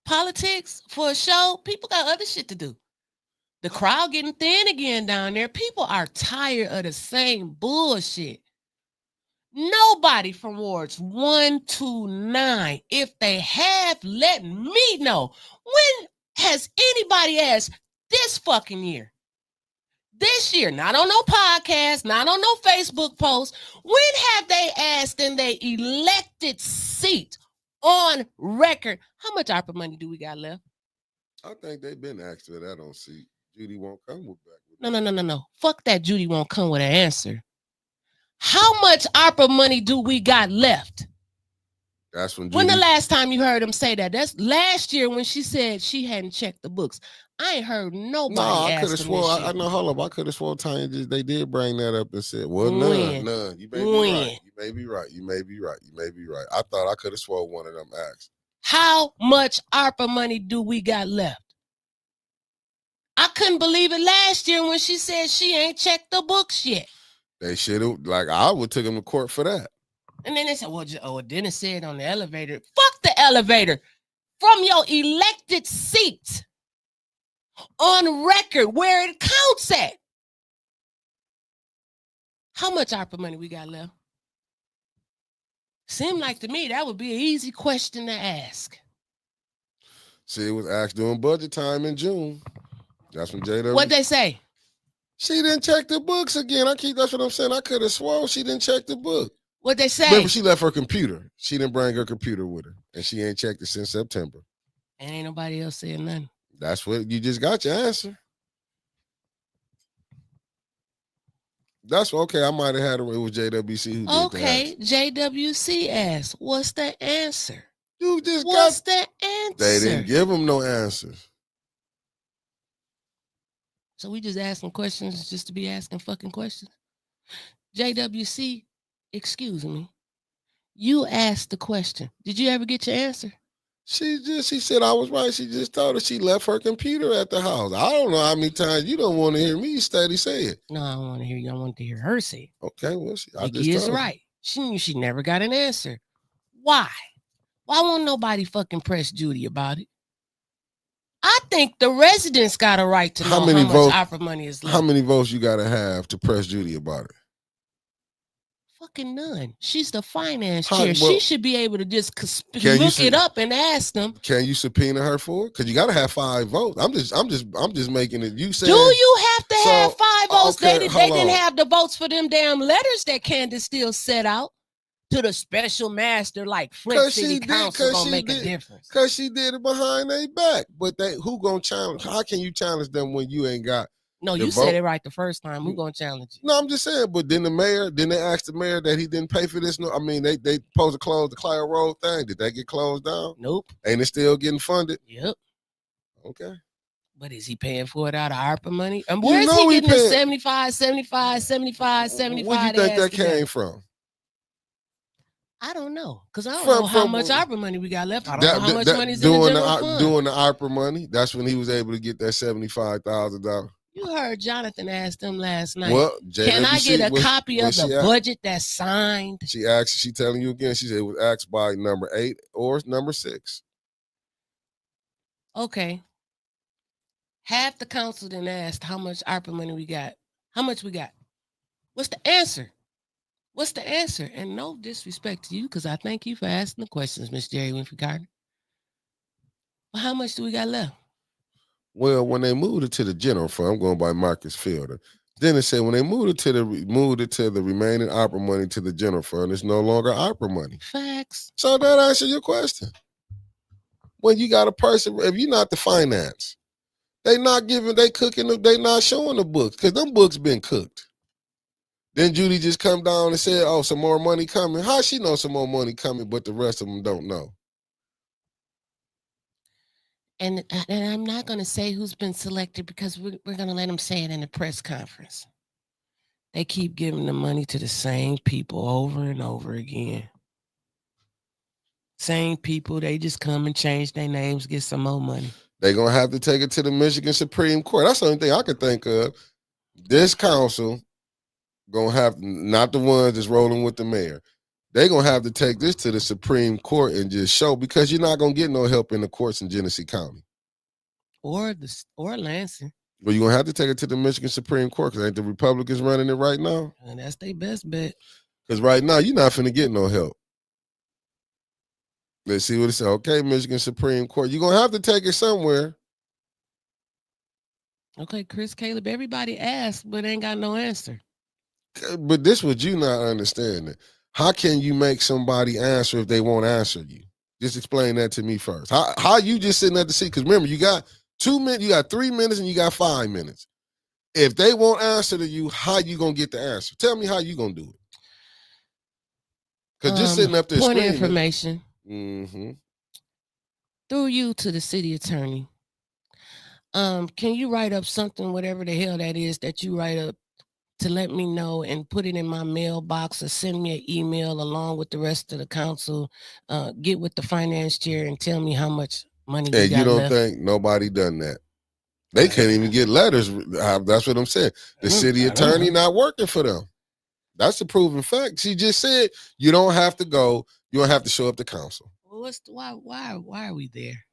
Politics for a show, people got other shit to do. The crowd getting thin again down there. People are tired of the same bullshit. Nobody from wards 1 to 9, if they have, let me know. When has anybody asked this fucking year? This year, not on no podcast, not on no Facebook post. When have they asked in their elected seat on record, how much ARPA money do we got left? I think they've been asked for that on seat. Judy won't come with back. No. Fuck that. Judy won't come with an answer. How much ARPA money do we got left? That's when. When the last time you heard him say that? That's last year when she said she hadn't checked the books. I ain't heard nobody. No, I could have sworn. I know. Hold up, I could have sworn. Tanya, they did bring that up and said, "Well, none. You may be right. You may be right. I thought I could have sworn one of them asked. How much ARPA money do we got left? I couldn't believe it last year when she said she ain't checked the books yet. They should have, like, I would take them to court for that. And then they said, well, then it said on the elevator. Fuck the elevator. From your elected seat on record where it counts at. How much ARPA money we got left? Seemed like to me that would be an easy question to ask. See, it was asked during budget time in June. That's from JW. What'd they say? She didn't check the books again. That's what I'm saying. I could have sworn she didn't check the book. What'd they say? Remember, she left her computer. She didn't bring her computer with her, and she ain't checked it since September. And ain't nobody else saying nothing. That's what you just got your answer. That's okay. I might have had it with JWC who did okay, JWC asked, what's the answer? You just what's the answer? They didn't give them no answers. So we just asking questions just to be asking fucking questions. JWC, excuse me. You asked the question. Did you ever get your answer? She said I was right. She just told her she left her computer at the house. I don't know how many times you don't want to hear me steady say it. No, I don't want to hear you. I want to hear her say it. Okay, well, Kiki is right. She knew she never got an answer. Why? Why won't nobody fucking press Judy about it? I think the residents got a right to know how much opera money is left. How many votes you got to have to press Judy about it? Fucking none. She's the finance chair. She should be able to just look it up and ask them. Can you subpoena her for it? Because you got to have 5 votes. I'm just making it. You said. Do you have to have 5 votes? Okay, they didn't have the votes for them damn letters that Candace still set out to the special master like Flint City Council gonna make a difference. Because she did it behind their back. But who gonna challenge? How can you challenge them when you ain't got? No, you said it right the first time. Who gonna challenge you? No, I'm just saying. But then they asked the mayor that he didn't pay for this. No, I mean they supposed to close the Clyde Road thing. Did that get closed down? Nope. Ain't it still getting funded? Yep. Okay. But is he paying for it out of ARPA money? And where is he getting the 75? Where do you think that came from? I don't know. Because I don't know how much ARPA money we got left. I don't know how much money's in the general fund. Doing the ARPA money, that's when he was able to get that $75,000. You heard Jonathan ask them last night. Well, can I get a copy of the budget that's signed? She telling you again, she said it was asked by number 8 or number 6. Okay. Half the council then asked how much ARPA money we got. How much we got? What's the answer? What's the answer? And no disrespect to you, because I thank you for asking the questions, Miss Jerry Winfrey Carter. But how much do we got left? Well, when they moved it to the general fund, I'm going by Marcus Fielder. Then it said when they moved it to the remaining ARPA money to the general fund, it's no longer ARPA money. Facts. So that answers your question. When you got a person, if you're not the finance, they not showing the books because them books been cooked. Then Judy just come down and said, "Oh, some more money coming." How she know some more money coming, but the rest of them don't know? And I'm not going to say who's been selected because we're going to let them say it in the press conference. They keep giving the money to the same people over and over again. Same people. They just come and change their names, get some more money. They're going to have to take it to the Michigan Supreme Court. That's the only thing I can think of. This council going to have, not the ones that's rolling with the mayor. They're going to have to take this to the Supreme Court and just show, because you're not going to get no help in the courts in Genesee County. Or Lansing. Well, you're going to have to take it to the Michigan Supreme Court because ain't the Republicans running it right now? And that's their best bet. Because right now, you're not finna get no help. Let's see what it says. Okay, Michigan Supreme Court. You're going to have to take it somewhere. Okay, Chris Caleb, everybody asked, but ain't got no answer. But this what you not understanding. How can you make somebody answer if they won't answer you? Just explain that to me first. How you just sitting at the seat? Because remember, you got 2 minutes, you got 3 minutes, and you got 5 minutes. If they won't answer to you, how you gonna get the answer? Tell me how you gonna do it. Because just sitting up there point screaming. Of information. Mm-hmm. Through you to the city attorney. Can you write up something, whatever the hell that is that you write up, to let me know and put it in my mailbox, or send me an email along with the rest of the council, get with the finance chair and tell me how much money we got you don't left. think nobody done that? They can't even get letters. That's what I'm saying. The city attorney not working for them. That's a proven fact. She just said you don't have to go. You don't have to show up to council. Well, why are we there?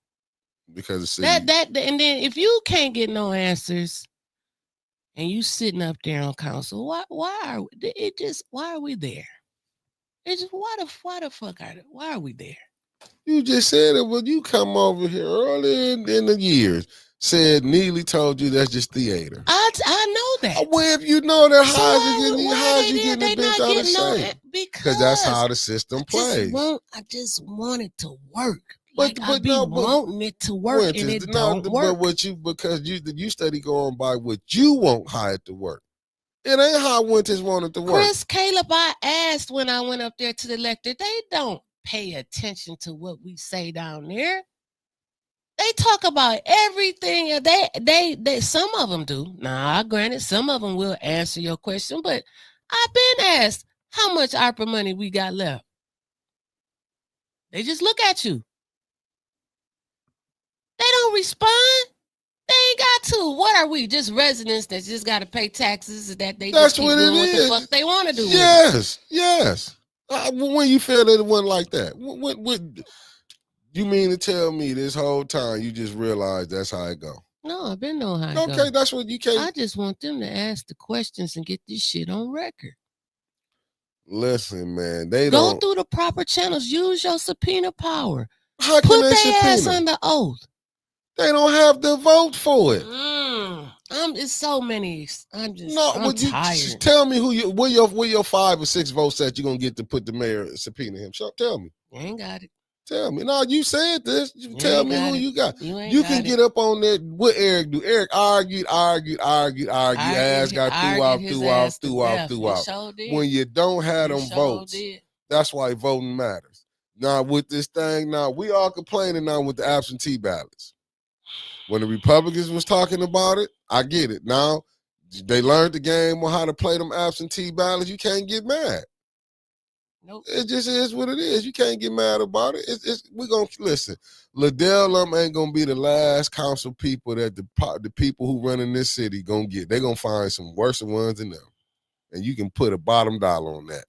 Because the city. And then if you can't get no answers, and you sitting up there on council, why are we there? It's just why the fuck why are we there? You just said it when you come over here early in the years. said Neely told you that's just theater. I know that. Well, if you know that, So how's you getting the bitch out of shape? Because that's how the system plays. I just want it to work. But wanting it to work and it don't work. Because you study going by what you want how it to work. It ain't how Winters wanted to work. Chris, Caleb, I asked when I went up there to the lecture, they don't pay attention to what we say down there. They talk about everything. They some of them do. Now, granted, some of them will answer your question, but I've been asked how much ARPA money we got left. They just look at you. They don't respond. They ain't got to. What are we? Just residents that just got to pay taxes that they just keep doing what the fuck they want to do. Yes. When you feel that it wasn't like that, what you mean to tell me this whole time you just realized that's how it go? No, I've been knowing how it go. Okay, that's what you can't. I just want them to ask the questions and get this shit on record. Listen, man, they go through the proper channels. Use your subpoena power. How can Put they their subpoena? ass under oath. They don't have the vote for it. It's so many. I'm tired. Just tell me where your 5 or 6 votes that you're gonna get to put the mayor subpoena him. Tell me. You ain't got it. Tell me. No, you said this. Tell me who you got. You can get up on that. What Eric do? Eric argued. Ass got threw out. When you don't have them votes, that's why voting matters. Now with this thing, we all complaining now with the absentee ballots. When the Republicans was talking about it, I get it. Now they learned the game on how to play them absentee ballots. You can't get mad. Nope. It just is what it is. You can't get mad about it. We're gonna listen. Liddell ain't gonna be the last council people that the people who run in this city gonna get. They're gonna find some worse ones than them, and you can put a bottom dollar on that.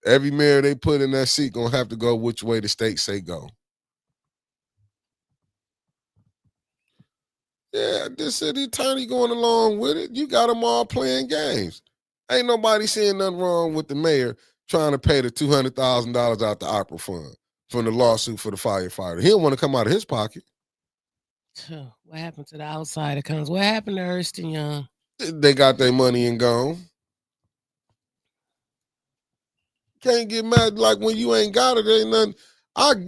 Every mayor they put in that seat gonna have to go which way the state say go. Yeah, this city attorney going along with it. You got them all playing games. Ain't nobody saying nothing wrong with the mayor trying to pay the $200,000 out the ARPA fund from the lawsuit for the firefighter. He don't want to come out of his pocket. What happened to the outside accounts? What happened to Ernst & Young? They got their money and gone. Can't get mad like when you ain't got it. Ain't nothing.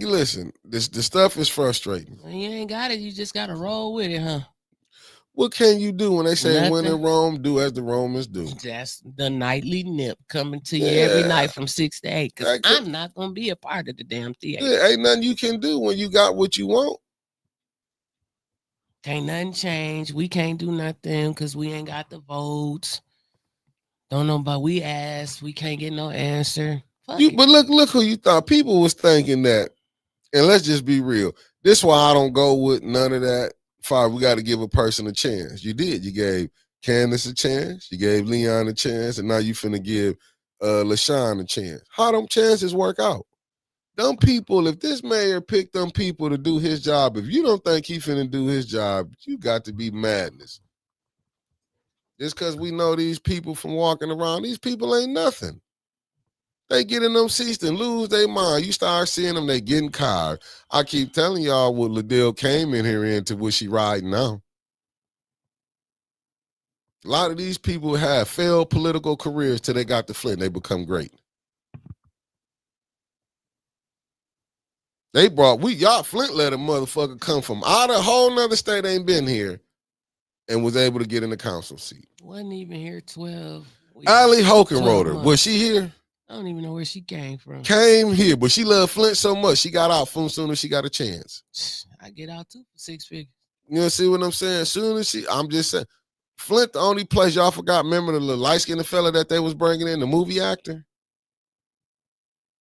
Listen. The stuff is frustrating. When you ain't got it, you just got to roll with it, huh? What can you do when they say Nothing. When in Rome, do as the Romans do? That's the nightly nip coming to you every night from 6 to 8. Because I'm not going to be a part of the damn theater. Yeah, ain't nothing you can do when you got what you want. Can't nothing change. We can't do nothing because we ain't got the votes. Don't know about we asked. We can't get no answer. But look who you thought. People was thinking that. And let's just be real. This is why I don't go with none of that. We got to give a person a chance. You did. You gave Candace a chance. You gave Leon a chance. And now you finna give LaShawn a chance. How them chances work out? Them people, if this mayor picked them people to do his job, if you don't think he finna do his job, you got to be madness. Just because we know these people from walking around, these people ain't nothing. They get in them seats and lose their mind. You start seeing them, they getting caught. I keep telling y'all what Liddell came in here into what she riding now. A lot of these people have failed political careers till they got to Flint. They become great. Flint let a motherfucker come from out of a whole nother state, ain't been here, and was able to get in the council seat. Wasn't even here 12 weeks. Allie Hokenroder, was she here? I don't even know where she came from. Came here, but she loved Flint so much, she got out soon as she got a chance. I get out too for 6 figures. You know, see what I'm saying? Soon as I'm just saying, Flint, the only place y'all forgot, remember the little light-skinned fella that they was bringing in, the movie actor?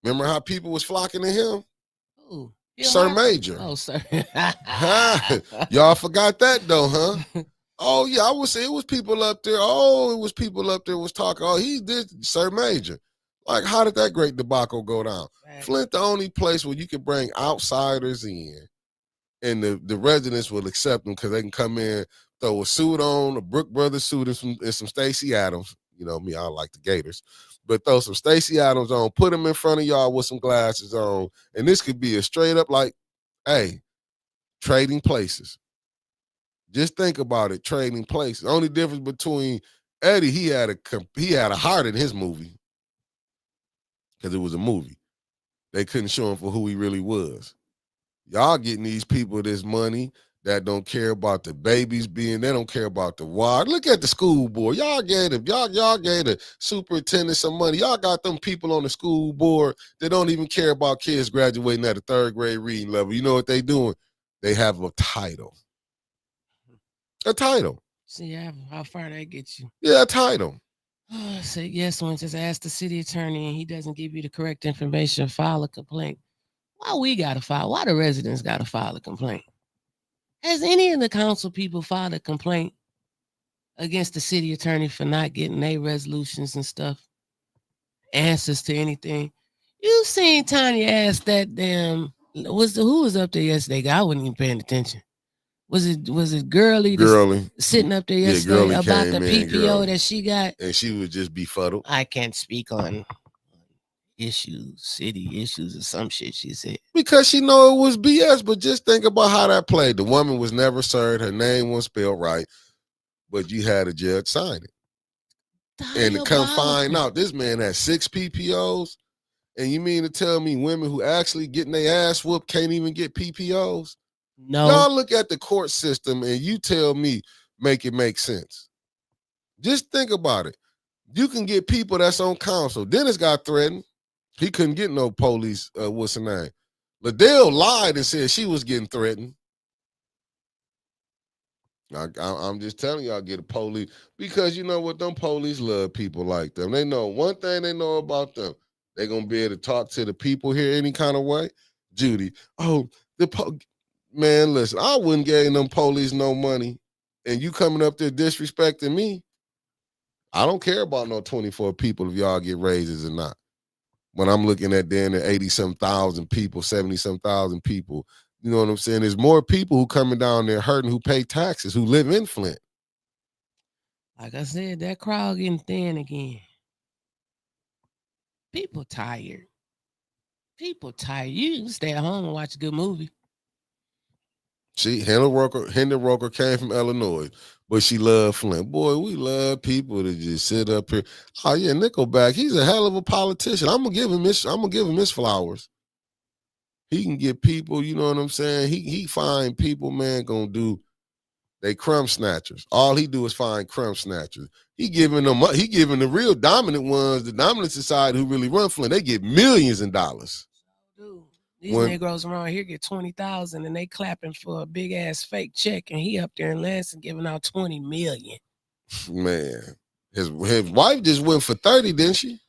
Remember how people was flocking to him? Ooh, Sir Major. Oh, sir. Y'all forgot that though, huh? Oh, yeah, I would say it was people up there. Oh, it was people up there was talking. Oh, he did Sir Major. Like, how did that great debacle go down? Right. Flint, the only place where you can bring outsiders in and the residents will accept them because they can come in, throw a suit on, a Brook Brothers suit and some Stacey Adams. You know me, I like the Gators. But throw some Stacey Adams on, put them in front of y'all with some glasses on. And this could be a straight up like, hey, trading places. Just think about it, trading places. The only difference between Eddie, he had a heart in his movie because it was a movie. They couldn't show him for who he really was. Y'all getting these people this money that don't care about the babies they don't care about the ward. Look at the school board. Y'all gave the superintendent some money. Y'all got them people on the school board that don't even care about kids graduating at a 3rd grade reading level. You know what they doing? They have a title. A title. See how far that gets you. Yeah, a title. Say yes, one just ask the city attorney and he doesn't give you the correct information, file a complaint. Why we gotta file? Why the residents gotta file a complaint? Has any of the council people filed a complaint against the city attorney for not getting their resolutions and stuff? Answers to anything? You seen Tanya ask that damn who was up there yesterday? I wasn't even paying attention. Was it Girly sitting up there yesterday about the PPO that she got? And she would just befuddled. I can't speak on city issues or some shit she said. Because she know it was BS, but just think about how that played. The woman was never served. Her name wasn't spelled right, but you had a judge sign it. And to come find out, this man has 6 PPOs, and you mean to tell me women who actually getting their ass whooped can't even get PPOs? No. Y'all look at the court system and you tell me make it make sense. Just think about it. You can get people that's on council. Dennis got threatened. He couldn't get no police, what's her name? Liddell lied and said she was getting threatened. I'm just telling y'all, get a police, because you know what, them police love people like them. They know one thing they know about them. They're going to be able to talk to the people here any kind of way. Judy, man, listen, I wouldn't give them police no money, and you coming up there disrespecting me. I don't care about no 24 people if y'all get raises or not. When I'm looking at then the 80-some thousand people, 70-some thousand people, you know what I'm saying? There's more people who coming down there hurting who pay taxes, who live in Flint. Like I said, that crowd getting thin again. People tired. You can stay at home and watch a good movie. See, Hinda Roker came from Illinois, but she loved Flint. Boy, we love people to just sit up here. Oh yeah, Nickelback, he's a hell of a politician. I'm gonna give him his flowers. He can get people, you know what I'm saying? He find people, man, gonna do they crumb snatchers. All he do is find crumb snatchers. He giving the real dominant ones, the dominant society who really run Flint, they get millions in dollars. Dude. These Negroes around here get 20,000 and they clapping for a big ass fake check, and he up there in Lansing giving out 20 million. Man, his wife just went for 30, didn't she?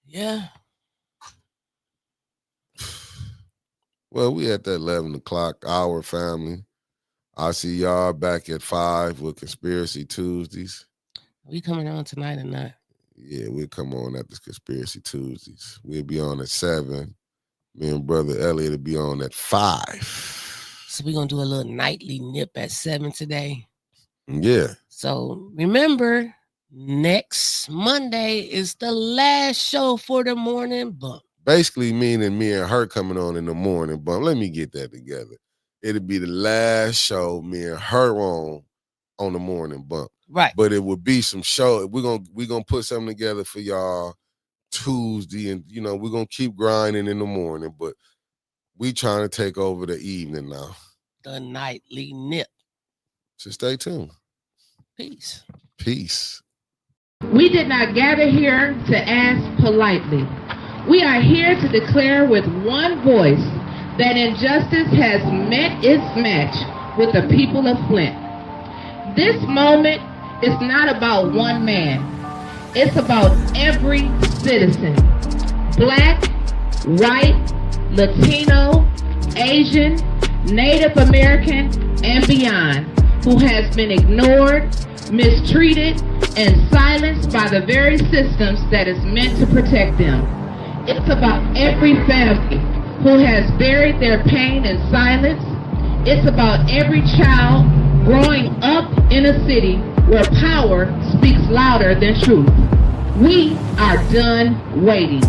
Yeah. Well, we at that 11 o'clock hour, family. I'll see y'all back at 5 with Conspiracy Tuesdays. We coming on tonight or not? Yeah, we'll come on at the Conspiracy Tuesdays. We'll be on at 7. Me and Brother Elliot will be on at 5. So we're going to do a little nightly nip at 7 today. Yeah. So remember, next Monday is the last show for the morning bump. Basically meaning me and her coming on in the morning bump. Let me get that together. It'll be the last show me and her on the morning bump. Right. But it would be some show. We're gonna put something together for y'all Tuesday, and you know, we're gonna keep grinding in the morning, but we trying to take over the evening now. The nightly nip. So stay tuned. Peace. Peace. We did not gather here to ask politely. We are here to declare with one voice that injustice has met its match with the people of Flint. This moment is not about one man. It's about every citizen. Black, white, Latino, Asian, Native American, and beyond, who has been ignored, mistreated, and silenced by the very systems that is meant to protect them. It's about every family who has buried their pain in silence. It's about every child growing up in a city where power speaks louder than truth. We are done waiting.